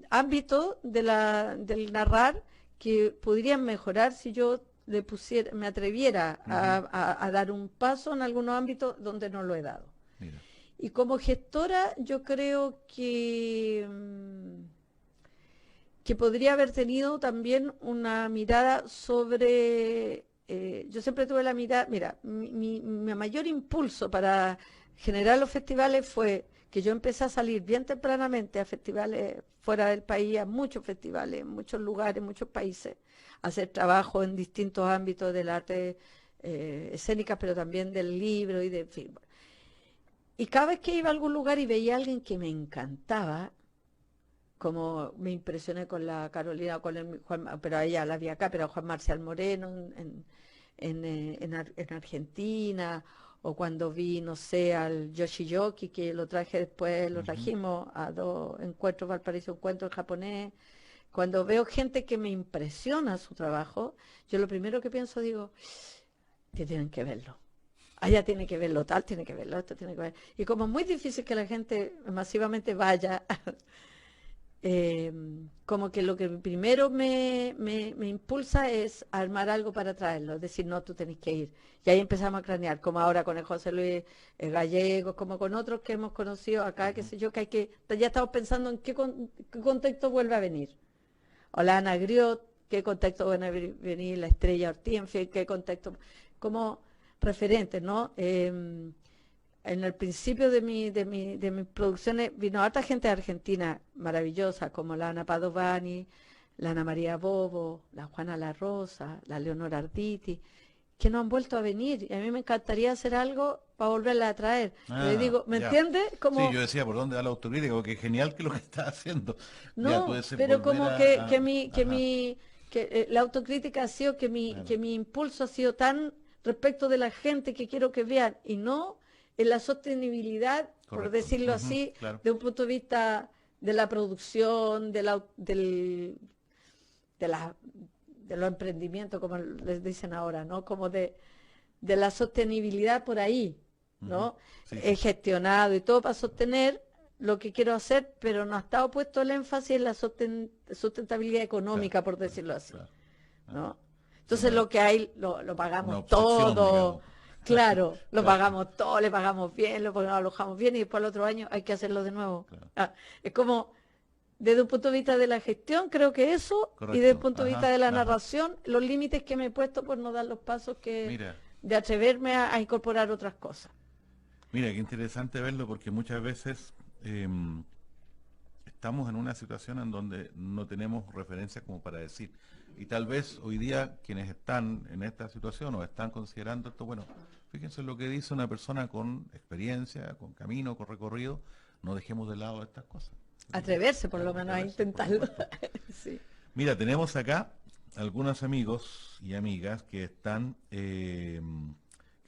ámbitos del narrar que podrían mejorar si yo me atreviera Ujú. a dar un paso en algunos ámbitos donde no lo he dado. Mira. Y como gestora, yo creo que podría haber tenido también una mirada sobre, yo siempre tuve la mirada, mira, mi mayor impulso para generar los festivales fue que yo empecé a salir bien tempranamente a festivales fuera del país, a muchos festivales, en muchos lugares, en muchos países, a hacer trabajo en distintos ámbitos del arte escénica, pero también del libro y de, en fin. Y cada vez que iba a algún lugar y veía a alguien que me encantaba, como me impresioné con la Carolina, pero a ella la vi acá, pero a Juan Marcial Moreno en Argentina, o cuando vi, no sé, al Yoshiyoki, que lo traje después, lo Ujú. trajimos a 2 encuentros, Valparaíso Encuentro en japonés. Cuando veo gente que me impresiona su trabajo, yo lo primero que pienso, digo, que tienen que verlo. Allá tiene que verlo, tal tiene que verlo, esto tiene que ver. Y como es muy difícil que la gente masivamente vaya, eh, como que lo que primero me impulsa es armar algo para traerlo, es decir, no, tú tenés que ir. Y ahí empezamos a cranear, como ahora con el José Luis Gallegos, como con otros que hemos conocido acá, qué Ujú. sé yo, ya estamos pensando en qué contexto vuelve a venir. O la Ana Griot, qué contexto van a venir la Estrella Ortiz, en fin, qué contexto, como referentes, ¿no? En el principio de mis producciones vino harta gente de Argentina maravillosa, como la Ana Padovani, la Ana María Bobo, la Juana La Rosa, la Leonora Arditi, que no han vuelto a venir. Y a mí me encantaría hacer algo para volverla a traer. Pero Ah, digo, ¿me ya. entiendes? Sí, yo Como, decía, ¿por dónde va la autocrítica? Porque es genial que lo que está haciendo. Ya puede no, ser pero volver como ajá, la autocrítica ha sido claro, que mi impulso ha sido tan respecto de la gente que quiero que vean y no en la sostenibilidad, por correcto. decirlo Ujú, así, claro. de un punto de vista de la producción, de, la, de los emprendimientos, como les dicen ahora, ¿no? Como de la sostenibilidad por ahí, Ujú. ¿no? Sí, He sí. gestionado y todo para sostener. lo que quiero hacer, pero no ha estado puesto el énfasis en la sustentabilidad económica, por decirlo así, Claro. ¿no? Entonces lo que hay lo Una pagamos obsesión, todo, digamos. claro, lo Claro. pagamos todo, le pagamos bien, lo alojamos bien y después el otro año hay que hacerlo de nuevo. Claro. Es como, desde un punto de vista de la gestión, creo que eso, y Correcto. desde el punto de Ajá, vista de la ajá. narración, los límites que me he puesto por no dar los pasos Mira. de atreverme a incorporar otras cosas. Mira, qué interesante verlo porque muchas veces estamos en una situación en donde no tenemos referencias como para decir. Y tal vez hoy día quienes están en esta situación o están considerando esto, bueno, fíjense lo que dice una persona con experiencia, con camino, con recorrido, no dejemos de lado estas cosas. Atreverse por lo menos a Atreverse, por intentarlo. supuesto. Sí. Mira, tenemos acá algunos amigos y amigas que están, que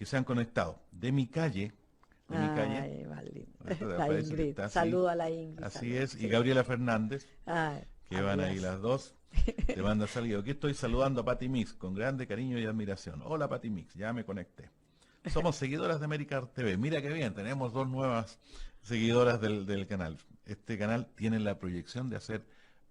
se han conectado de mi calle. Ay, vale. Esto La parece que Ingrid, está así. saludo a la Ingrid. Así saludo, es, y sí. Gabriela Fernández, Ay, que van ahí adiós. las dos, te manda salido. Aquí estoy saludando a Pati Mix con grande cariño y admiración. Hola Pati Mix, ya me conecté. Somos seguidoras de América TV. Mira qué bien, tenemos dos nuevas seguidoras del canal. Este canal tiene la proyección de hacer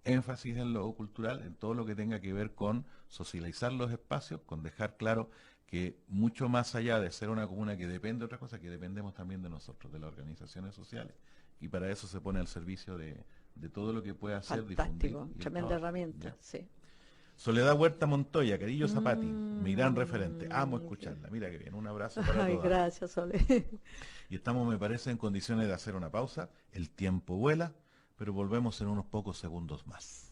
énfasis en lo cultural, en todo lo que tenga que ver con socializar los espacios, con dejar claro que mucho más allá de ser una comuna que depende de otra cosa, que dependemos también de nosotros, de las organizaciones sociales, y para eso se pone al servicio de todo lo que pueda hacer, Fantástico, difundir. Y el tremenda trabajo. herramienta, Ya. sí. Soledad Huerta Montoya, querido Zapati, mi gran referente, amo qué- escucharla, mira que bien, un abrazo para Ay, todas. gracias, Sole. Y estamos, me parece, en condiciones de hacer una pausa, el tiempo vuela, pero volvemos en unos pocos segundos más.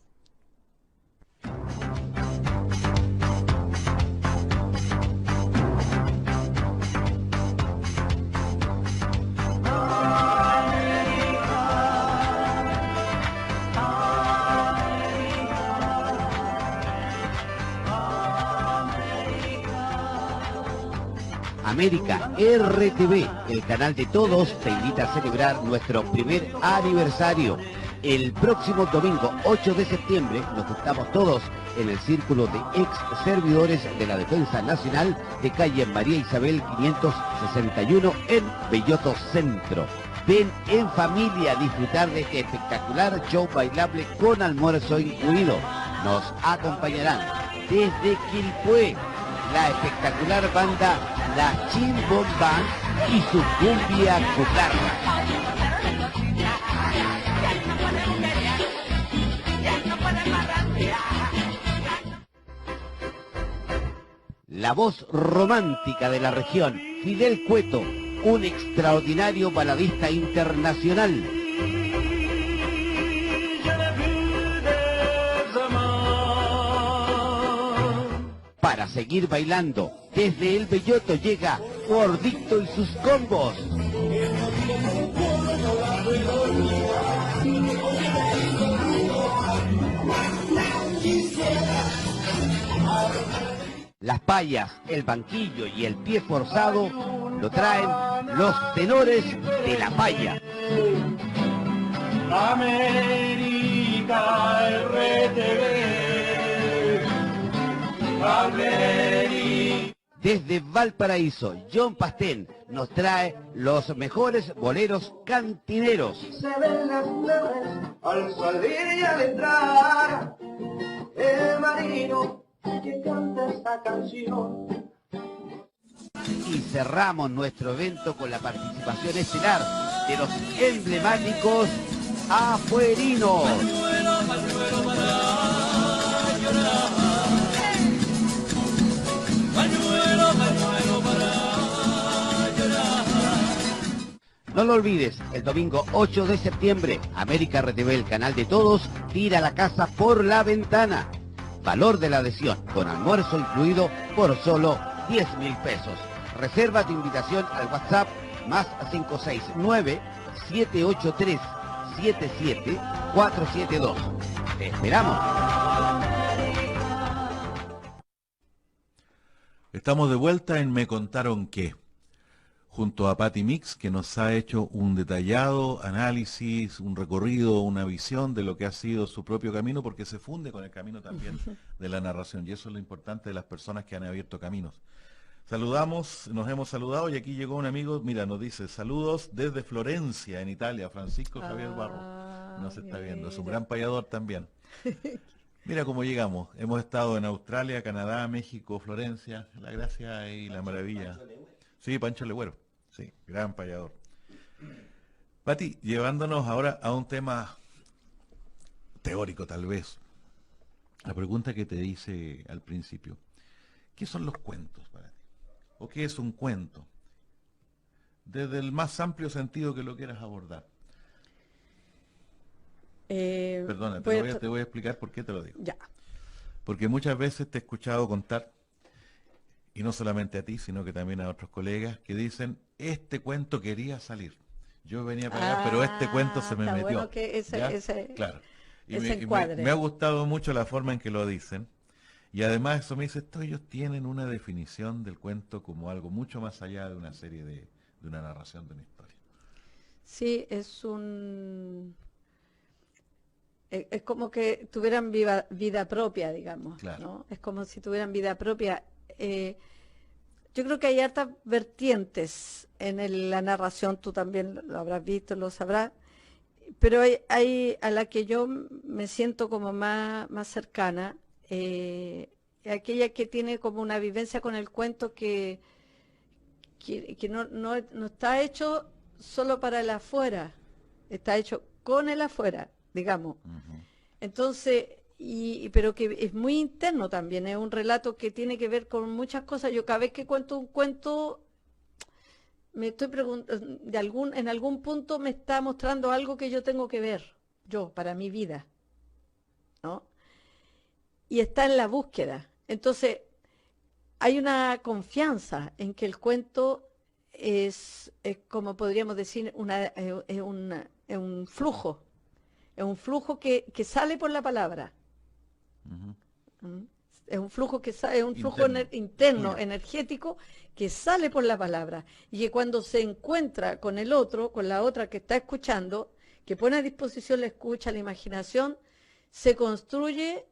América RTV, el canal de todos, te invita a celebrar nuestro primer aniversario. El próximo domingo 8 de septiembre nos juntamos todos en el círculo de ex servidores de la Defensa Nacional de calle María Isabel 561 en Belloto Centro. Ven en familia a disfrutar de este espectacular show bailable con almuerzo incluido. Nos acompañarán desde Quilpué la espectacular banda La Chimbom Band y su cumbia cucarra. La voz romántica de la región, Fidel Cueto, un extraordinario baladista internacional. Para seguir bailando, desde el Belloto llega Gordito y sus combos. Las payas, el banquillo y el pie forzado lo traen los tenores de la paya. América RTV. América. Desde Valparaíso, John Pastén nos trae los mejores boleros cantineros. Se ven las flores al salir y al entrar. El marino que canta esta canción. Y cerramos nuestro evento con la participación estelar de los emblemáticos Afuerinos. No lo olvides, el domingo 8 de septiembre, América RTV, el canal de todos, tira la casa por la ventana. Valor de la adhesión, con almuerzo incluido, por solo 10.000 pesos. Reserva tu invitación al WhatsApp más 569-783-77472. ¡Te esperamos! Estamos de vuelta en Me Contaron Qué, junto a Pati Mix, que nos ha hecho un detallado análisis, un recorrido, una visión de lo que ha sido su propio camino, porque se funde con el camino también de la narración, y eso es lo importante de las personas que han abierto caminos. Saludamos, nos hemos saludado y aquí llegó un amigo, mira, nos dice, saludos desde Florencia, en Italia, Francisco Javier Barro. Nos está viendo, es un gran payador también. Mira cómo llegamos. Hemos estado en Australia, Canadá, México, Florencia, la gracia y la maravilla. Sí, Pancho Legüero, sí, gran payador. Pati, llevándonos ahora a un tema teórico tal vez. La pregunta que te hice al principio, ¿qué son los cuentos para ti? ¿O qué es un cuento? Desde el más amplio sentido que lo quieras abordar. Perdona, te voy a explicar por qué te lo digo. Ya. Porque muchas veces te he escuchado contar, y no solamente a ti, sino que también a otros colegas, que dicen, este cuento quería salir. Yo venía para allá, pero este cuento se me está metió. bueno que Claro. Y ese me encuadre. ha gustado mucho la forma en que lo dicen. Y además eso me dice, ellos tienen una definición del cuento como algo mucho más allá de una serie de una narración de una historia. Sí, es como que tuvieran vida propia, digamos, Claro. ¿no? Es como si tuvieran vida propia. Yo creo que hay hartas vertientes en la narración, tú también lo habrás visto, lo sabrás, pero hay a la que yo me siento como más cercana, aquella que tiene como una vivencia con el cuento que no está hecho solo para el afuera, está hecho con el afuera, digamos. Ujú. Entonces, pero que es muy interno también, es un relato que tiene que ver con muchas cosas. Yo cada vez que cuento un cuento, me estoy preguntando, en algún punto me está mostrando algo que yo tengo que ver, yo, para mi vida, ¿no? Y está en la búsqueda. Entonces, hay una confianza en que el cuento es como podríamos decir, es un flujo. Es un flujo que sale por la palabra. Ujú. ¿Mm? Es un flujo es un flujo Interno, interno, tuyo. energético, que sale por la palabra. Y que cuando se encuentra con el otro, con la otra que está escuchando, que pone a disposición la escucha, la imaginación, se construye.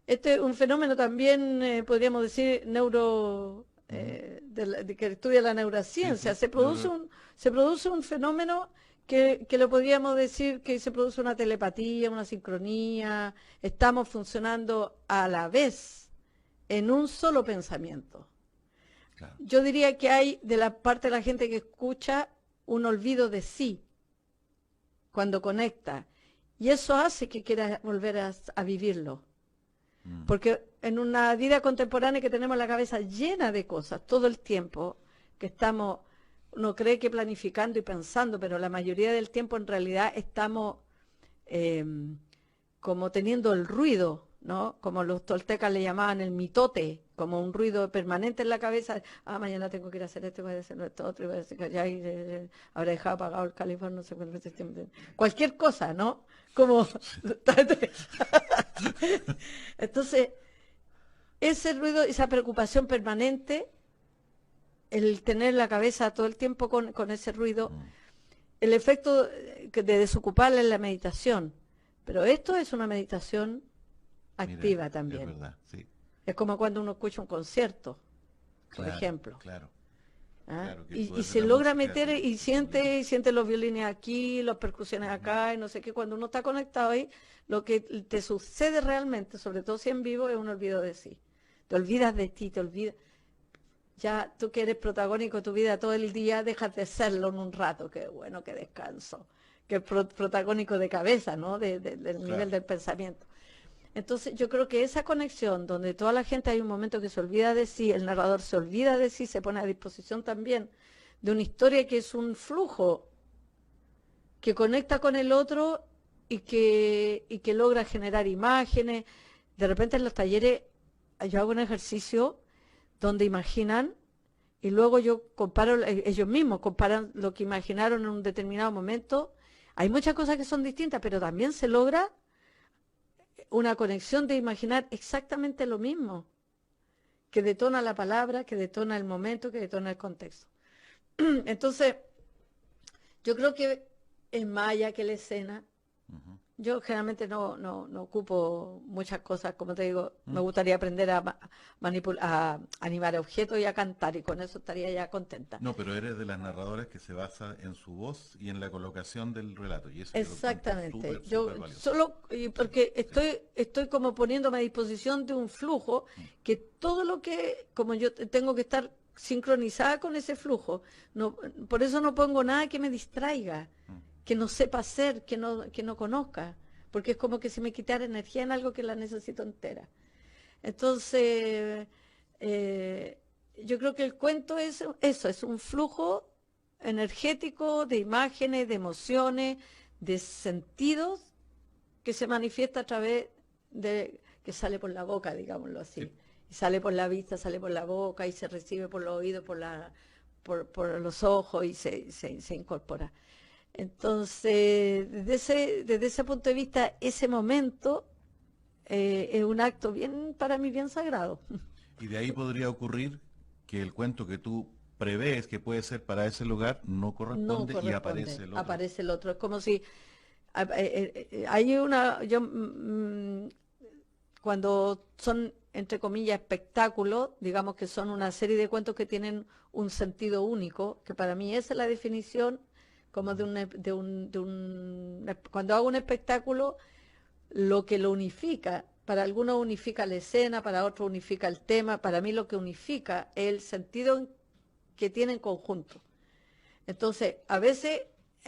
Este es un fenómeno también, podríamos decir, que estudia la neurociencia. Sí, Se produce un fenómeno que lo podríamos decir que se produce una telepatía, una sincronía, estamos funcionando a la vez en un solo pensamiento. Claro. Yo diría que hay de la parte de la gente que escucha un olvido de sí cuando conecta, y eso hace que quiera volver a vivirlo. Porque en una vida contemporánea que tenemos la cabeza llena de cosas todo el tiempo, que estamos, uno cree que planificando y pensando, pero la mayoría del tiempo en realidad estamos como teniendo el ruido, ¿no? Como los toltecas le llamaban el mitote, como un ruido permanente en la cabeza. Ah, mañana tengo que ir a hacer esto, voy a hacer esto otro, voy a hacer, ya habrá dejado apagado el calefón, no sé cuánto tiempo. Cualquier cosa, ¿no? Como entonces, ese ruido, esa preocupación permanente, el tener la cabeza todo el tiempo con ese ruido, el efecto de desocuparla es la meditación. Pero esto es una meditación activa. Mira, también. Es verdad, sí. Es como cuando uno escucha un concierto, por Claro, ejemplo. Claro. ¿Ah? Claro, que el Y poder de se la logra música meter es y siente los violines aquí, las percusiones acá, y no sé qué. Cuando uno está conectado ahí, lo que te sucede realmente, sobre todo si en vivo, es un olvido de sí. Te olvidas de ti, te olvidas. Ya tú que eres protagónico de tu vida todo el día, dejas de serlo en un rato. Qué bueno, qué descanso. Que protagónico de cabeza, ¿no? Del nivel del pensamiento. Entonces yo creo que esa conexión donde toda la gente hay un momento que se olvida de sí, el narrador se olvida de sí, se pone a disposición también de una historia que es un flujo que conecta con el otro y que logra generar imágenes. De repente en los talleres yo hago un ejercicio donde imaginan y luego yo comparo, ellos mismos comparan lo que imaginaron en un determinado momento. Hay muchas cosas que son distintas, pero también se logra una conexión de imaginar exactamente lo mismo, que detona la palabra, que detona el momento, que detona el contexto. Entonces, yo creo que es más allá que la escena, Yo generalmente no ocupo muchas cosas, como te digo, me gustaría aprender a animar objetos y a cantar, y con eso estaría ya contenta. No, pero eres de las narradoras que se basa en su voz y en la colocación del relato, y eso yo lo encuentro Exactamente. súper, Yo súper valioso. solo, y porque estoy como poniéndome a disposición de un flujo que todo lo que, como yo tengo que estar sincronizada con ese flujo, no, por eso no pongo nada que me distraiga, que no sepa hacer, que no conozca, porque es como que se me quitara energía en algo que la necesito entera. Entonces, eh, yo creo que el cuento es eso, es un flujo energético de imágenes, de emociones, de sentidos que se manifiesta a través de, que sale por la boca, digámoslo así. Sí. Y sale por la vista, sale por la boca y se recibe por los oídos, por los ojos y se incorpora. Entonces, desde ese punto de vista, ese momento es un acto bien, para mí, bien sagrado. Y de ahí podría ocurrir que el cuento que tú prevés que puede ser para ese lugar no No corresponde y aparece corresponde, el otro. aparece el otro. Es como si hay una, cuando son, entre comillas, espectáculos, digamos que son una serie de cuentos que tienen un sentido único, que para mí esa es la definición, como cuando hago un espectáculo, lo que lo unifica, para algunos unifica la escena, para otros unifica el tema, para mí lo que unifica es el sentido que tiene en conjunto. Entonces, a veces,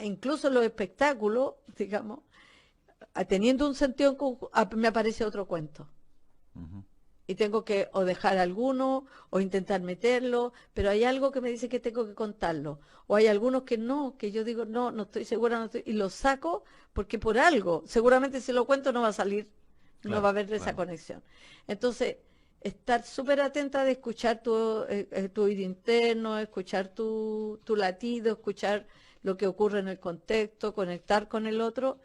incluso en los espectáculos, digamos, teniendo un sentido en conjunto, me aparece otro cuento. Ujú. Y tengo que o dejar alguno o intentar meterlo, pero hay algo que me dice que tengo que contarlo. O hay algunos que no, que yo digo, no estoy segura, y lo saco porque por algo, seguramente si lo cuento no va a salir, no va a Claro, haber esa claro. conexión. Entonces, estar súper atenta de escuchar tu oído interno, escuchar tu latido, escuchar lo que ocurre en el contexto, conectar con el otro.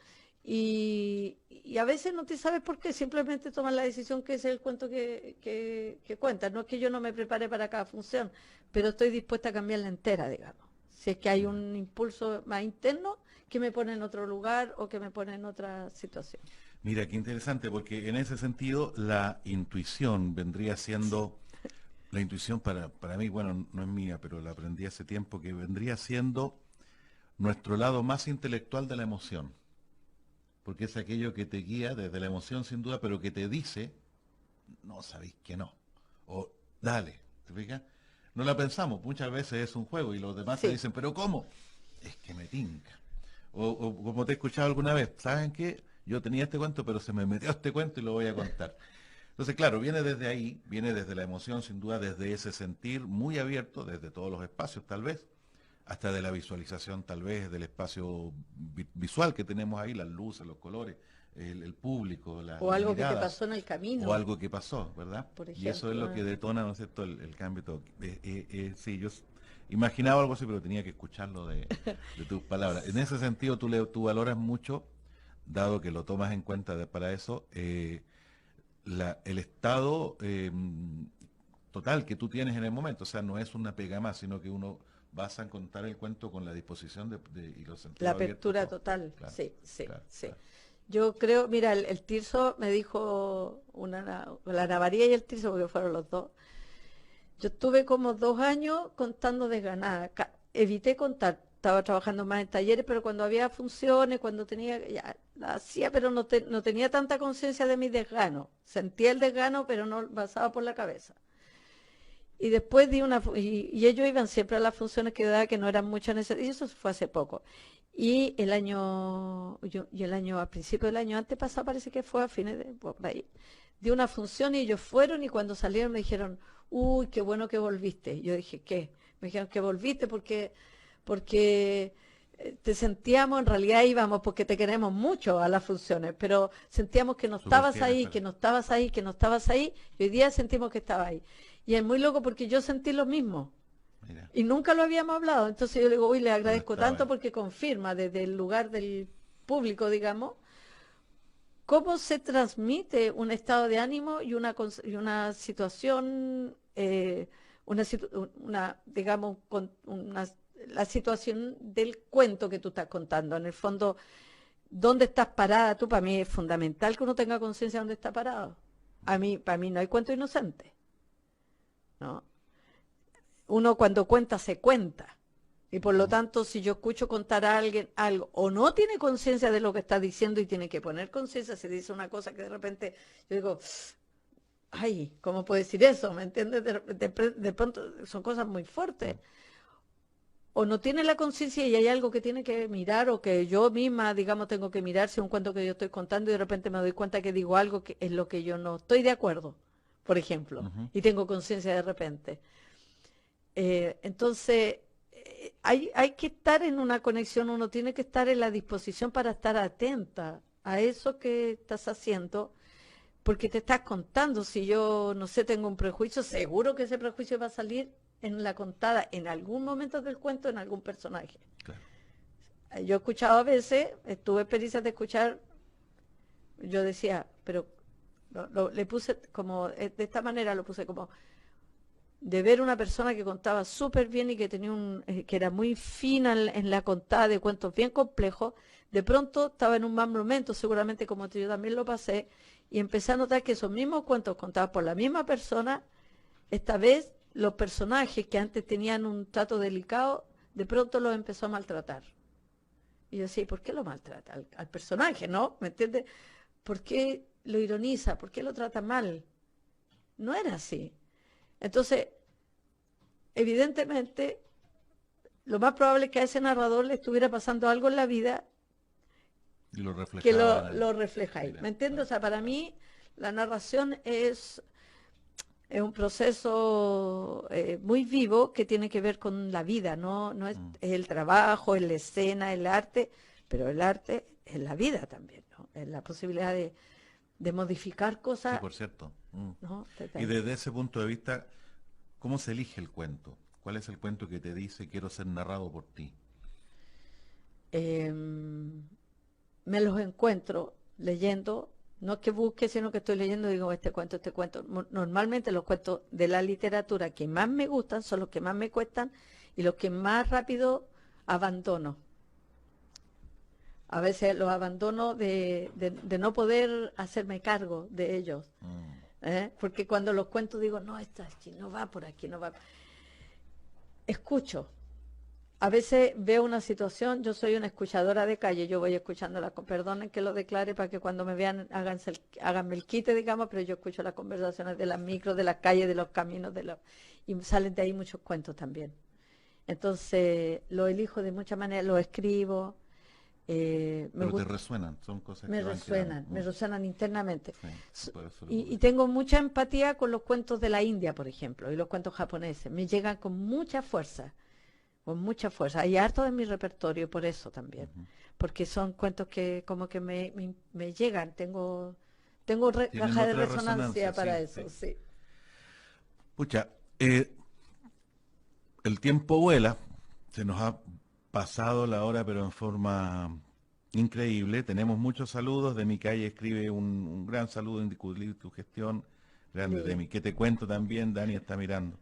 Y a veces no te sabes por qué, simplemente tomas la decisión que es el cuento que cuentas. No es que yo no me prepare para cada función, pero estoy dispuesta a cambiarla entera, digamos. Si es que hay un impulso más interno que me pone en otro lugar o que me pone en otra situación. Mira, qué interesante, porque en ese sentido la intuición vendría siendo, la intuición para mí, bueno, no es mía, pero la aprendí hace tiempo, que vendría siendo nuestro lado más intelectual de la emoción, porque es aquello que te guía desde la emoción sin duda, pero que te dice, no sabéis que no, o dale, ¿te fijas? No la pensamos, muchas veces es un juego y los demás te Sí, dicen, pero ¿cómo? Es que me tinca. O como te he escuchado alguna vez, ¿saben qué? Yo tenía este cuento, pero se me metió este cuento y lo voy a contar. Entonces, claro, viene desde ahí, viene desde la emoción, sin duda, desde ese sentir muy abierto, desde todos los espacios, tal vez, hasta de la visualización, tal vez, del espacio visual que tenemos ahí, las luces, los colores, el público, o las algo que te miradas, pasó en el o camino, algo que pasó, ¿verdad? por Y eso es lo ejemplo. que detona, ¿no es cierto?, el cambio. Todo. Sí, imaginaba algo así, pero tenía que escucharlo de tus palabras. En ese sentido, tú valoras mucho, dado que lo tomas en cuenta para eso, el estado total que tú tienes en el momento. O sea, no es una pega más, sino que uno vas a contar el cuento con la disposición y los La sentidos abiertos. apertura Todo. total, Claro, sí, sí, claro, sí. claro. Yo creo, mira, el Tirso me dijo, la Navarría y el Tirso, porque fueron los dos. Yo estuve como 2 años contando desganada. Evité contar, estaba trabajando más en talleres, pero cuando había funciones, cuando tenía, ya la hacía, pero no tenía tanta conciencia de mi desgano. Sentía el desgano, pero no pasaba por la cabeza. Y después y ellos iban siempre a las funciones que daba, que no eran muchas necesarias, y eso fue hace poco. Y al principio del año antepasado, parece que fue a fines de, por ahí, di una función y ellos fueron y cuando salieron me dijeron, uy, qué bueno que volviste. Yo dije, ¿qué? Me dijeron que volviste porque te sentíamos, en realidad íbamos porque te queremos mucho a las funciones, pero sentíamos que no Súper estabas fieles, ahí, pero que no estabas ahí, que no estabas ahí, y hoy día sentimos que estabas ahí. Y es muy loco porque yo sentí lo mismo. mira, Y nunca lo habíamos hablado. Entonces yo le digo, uy, le pero agradezco estaba tanto ahí. porque confirma desde el lugar del público, digamos, cómo se transmite un estado de ánimo y una situación, digamos, la situación del cuento que tú estás contando. En el fondo, ¿Dónde estás parada tú? Para mí es fundamental que uno tenga conciencia de dónde está parado. Para mí no hay cuento inocente, ¿no? Uno cuando cuenta, se cuenta. Y por lo tanto, si yo escucho contar a alguien algo, o no tiene conciencia de lo que está diciendo y tiene que poner conciencia, si dice una cosa que de repente yo digo, ay, ¿cómo puedo decir eso? ¿Me entiendes? De pronto son cosas muy fuertes. O no tiene la conciencia y hay algo que tiene que mirar, o que yo misma, digamos, tengo que mirar si es un cuento que yo estoy contando y de repente me doy cuenta que digo algo que es lo que yo no estoy de acuerdo, por ejemplo, y tengo conciencia de repente. Entonces, hay que estar en una conexión, uno tiene que estar en la disposición para estar atenta a eso que estás haciendo, porque te estás contando. Si yo, no sé, tengo un prejuicio, seguro que ese prejuicio va a salir en la contada, en algún momento del cuento, en algún personaje. Claro. Yo he escuchado a veces, tuve experiencias de escuchar, yo decía, pero le puse como, de esta manera lo puse como, de ver una persona que contaba súper bien y que tenía que era muy fina en la contada de cuentos bien complejos, de pronto estaba en un mal momento, seguramente como yo también lo pasé, y empecé a notar que esos mismos cuentos contados por la misma persona, esta vez los personajes que antes tenían un trato delicado, de pronto los empezó a maltratar. Y yo decía, ¿por qué lo maltrata? Al personaje, ¿no? ¿Me entiendes? ¿Por qué lo ironiza? ¿Por qué lo trata mal? No era así. Entonces, evidentemente, lo más probable es que a ese narrador le estuviera pasando algo en la vida Y lo que reflejaba. lo refleja ahí. ¿Me entiendes? O sea, para mí, la narración es un proceso muy vivo que tiene que ver con la vida, no es el trabajo, es la escena, el arte, pero el arte es la vida también, ¿no? Es la posibilidad de modificar Sí, cosas, por cierto. ¿no? Y desde ese punto de vista, ¿cómo se elige el cuento? ¿Cuál es el cuento que te dice quiero ser narrado por ti? Me los encuentro leyendo, no es que busque, sino que estoy leyendo y digo, este cuento, este cuento. Normalmente los cuentos de la literatura que más me gustan son los que más me cuestan y los que más rápido abandono. A veces los abandono de no poder hacerme cargo de ellos. Porque cuando los cuento digo, no, esta aquí no va por aquí, no va. Escucho. A veces veo una situación, yo soy una escuchadora de calle, yo voy escuchando perdonen que lo declare para que cuando me vean háganme el quite, digamos, pero yo escucho las conversaciones de las micros, de las calles, de los caminos, y salen de ahí muchos cuentos también. Entonces, lo elijo de muchas maneras, lo escribo. Pero te resuenan, son cosas Me que van resuenan, quedando. me resuenan internamente. Sí, por eso lo Y publico. tengo mucha empatía con los cuentos de la India, por ejemplo, y los cuentos japoneses. Me llegan con mucha fuerza. Con mucha fuerza. Hay harto de mi repertorio por eso también. Porque son cuentos que como que me llegan. Tengo Tienen caja de otra resonancia resonancia, para sí, eso, sí. sí. Pucha, el tiempo vuela, se nos ha pasado la hora, pero en forma increíble. Tenemos muchos saludos. De mi calle escribe un gran saludo, indiscutible tu gestión. Grande de Sí. mi. Que te cuento también, Dani está mirando.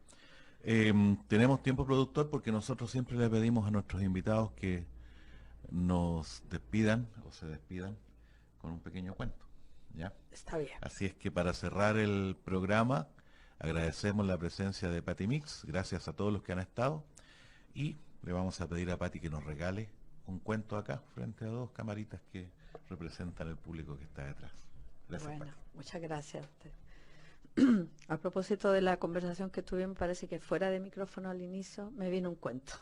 Tenemos tiempo productor porque nosotros siempre le pedimos a nuestros invitados que nos despidan o se despidan con un pequeño cuento. ¿Ya? Está bien. Así es que para cerrar el programa, agradecemos la presencia de Pati Mix, gracias a todos los que han estado, y le vamos a pedir a Pati que nos regale un cuento acá, frente a dos camaritas que representan el público que está detrás. Gracias, Bueno, Pati. muchas gracias a usted. A propósito de la conversación que tuvimos, parece que fuera de micrófono al inicio me vino un cuento.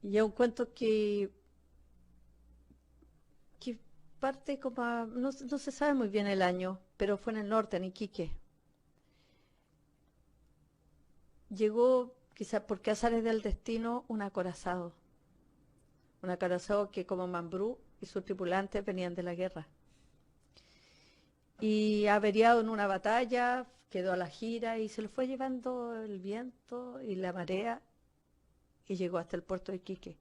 Y es un cuento que parte como no se sabe muy bien el año, pero fue en el norte, en Iquique. Llegó, quizás por azares del destino, un acorazado que como Mambrú y sus tripulantes venían de la guerra. Y averiado en una batalla, quedó a la gira y se lo fue llevando el viento y la marea y llegó hasta el puerto de Iquique.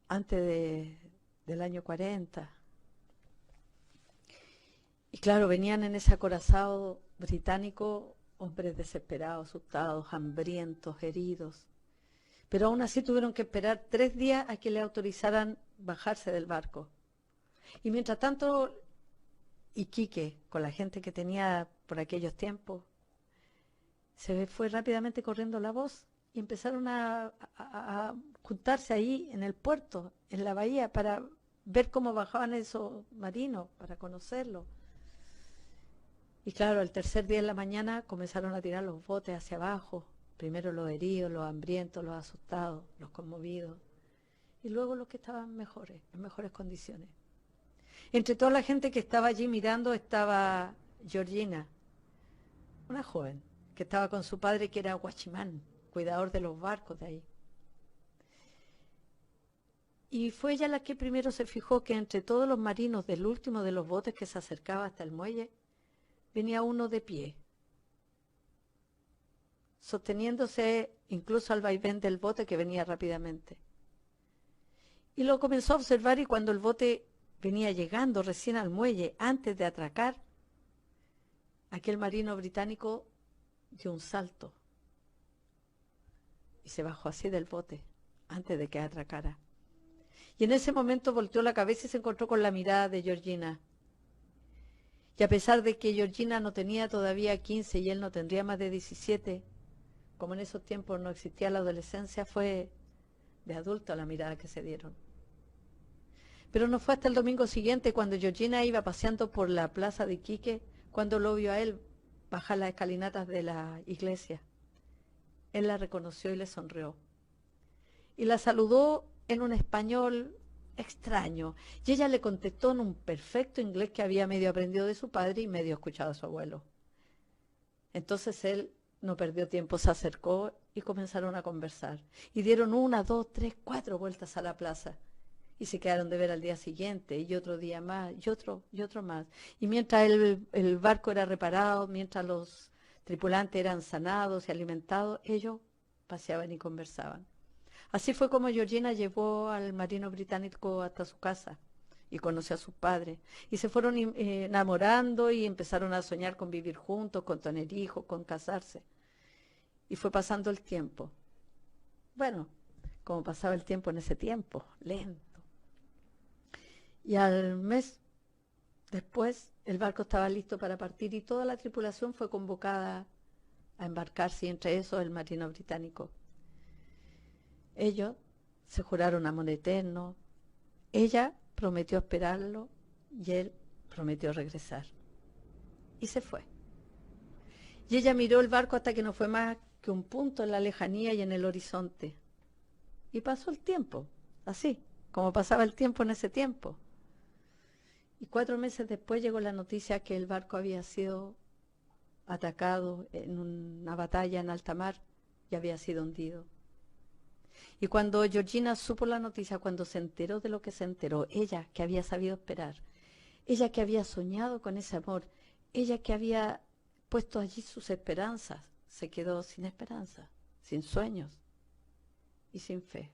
Antes del año 40. Y claro, venían en ese acorazado británico hombres desesperados, asustados, hambrientos, heridos. Pero aún así tuvieron que esperar 3 días a que le autorizaran bajarse del barco. Y mientras tanto, Iquique, con la gente que tenía por aquellos tiempos, se fue rápidamente corriendo la voz y empezaron a juntarse ahí en el puerto, en la bahía, para ver cómo bajaban esos marinos, para conocerlos. Y claro, el tercer día en la mañana comenzaron a tirar los botes hacia abajo, primero los heridos, los hambrientos, los asustados, los conmovidos, y luego los que estaban mejores, en mejores condiciones. Entre toda la gente que estaba allí mirando estaba Georgina, una joven, que estaba con su padre, que era guachimán, cuidador de los barcos de ahí. Y fue ella la que primero se fijó que entre todos los marinos del último de los botes que se acercaba hasta el muelle, venía uno de pie, sosteniéndose incluso al vaivén del bote que venía rápidamente. Y lo comenzó a observar, y cuando el bote venía llegando recién al muelle, antes de atracar, aquel marino británico dio un salto y se bajó así del bote antes de que atracara. Y en ese momento volteó la cabeza y se encontró con la mirada de Georgina. Y a pesar de que Georgina no tenía todavía 15 y él no tendría más de 17, como en esos tiempos no existía la adolescencia, fue de adulto la mirada que se dieron. Pero no fue hasta el domingo siguiente, cuando Georgina iba paseando por la plaza de Iquique, cuando lo vio a él bajar las escalinatas de la iglesia. Él la reconoció y le sonrió. Y la saludó en un español extraño, y ella le contestó en un perfecto inglés que había medio aprendido de su padre y medio escuchado a su abuelo. Entonces él no perdió tiempo, se acercó y comenzaron a conversar. Y dieron 1, 2, 3, 4 vueltas a la plaza. Y se quedaron de ver al día siguiente, y otro día más, y otro más. Y mientras el barco era reparado, mientras los tripulantes eran sanados y alimentados, ellos paseaban y conversaban. Así fue como Georgina llevó al marino británico hasta su casa y conoció a sus padres. Y se fueron enamorando y empezaron a soñar con vivir juntos, con tener hijos, con casarse. Y fue pasando el tiempo. Bueno, como pasaba el tiempo en ese tiempo, lento. Y al mes después el barco estaba listo para partir y toda la tripulación fue convocada a embarcarse, y entre esos el marino británico. Ellos se juraron amor eterno, ella prometió esperarlo y él prometió regresar. Y se fue. Y ella miró el barco hasta que no fue más que un punto en la lejanía y en el horizonte. Y pasó el tiempo, así, como pasaba el tiempo en ese tiempo. Y 4 meses después llegó la noticia que el barco había sido atacado en una batalla en alta mar y había sido hundido. Y cuando Georgina supo la noticia, cuando se enteró de lo que se enteró, ella que había sabido esperar, ella que había soñado con ese amor, ella que había puesto allí sus esperanzas, se quedó sin esperanza, sin sueños y sin fe.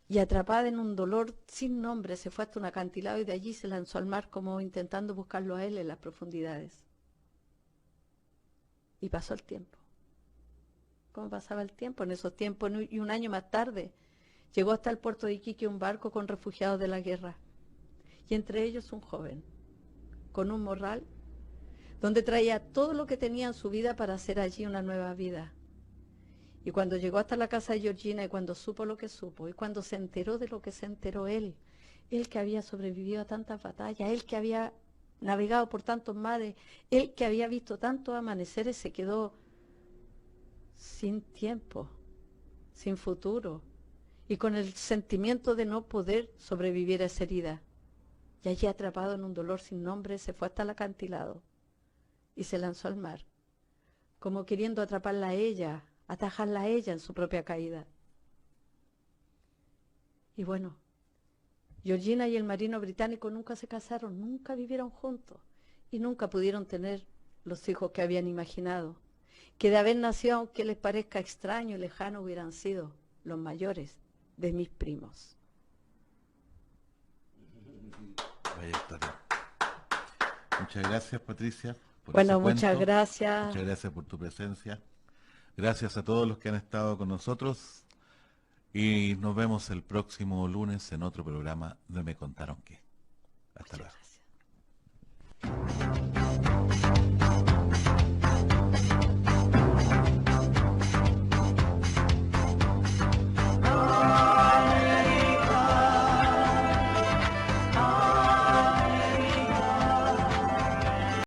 Y atrapada en un dolor sin nombre, se fue hasta un acantilado y de allí se lanzó al mar, como intentando buscarlo a él en las profundidades. Y pasó el tiempo. ¿Cómo pasaba el tiempo? En esos tiempos, y 1 año más tarde, llegó hasta el puerto de Iquique un barco con refugiados de la guerra. Y entre ellos un joven, con un morral, donde traía todo lo que tenía en su vida para hacer allí una nueva vida. Y cuando llegó hasta la casa de Georgina, y cuando supo lo que supo, y cuando se enteró de lo que se enteró él que había sobrevivido a tantas batallas, él que había navegado por tantos mares, él que había visto tantos amaneceres, se quedó sin tiempo, sin futuro, y con el sentimiento de no poder sobrevivir a esa herida. Y allí, atrapado en un dolor sin nombre, se fue hasta el acantilado y se lanzó al mar, como queriendo atraparla a ella, atajarla a ella en su propia caída. Y bueno, Georgina y el marino británico nunca se casaron, nunca vivieron juntos y nunca pudieron tener los hijos que habían imaginado, que de haber nacido, aunque les parezca extraño y lejano, hubieran sido los mayores de mis primos. Vaya historia. Muchas gracias, Patricia. Bueno, muchas gracias. Muchas gracias por tu presencia. Gracias a todos los que han estado con nosotros y nos vemos el próximo lunes en otro programa de Me Contaron Qué. Hasta Muchas luego. gracias.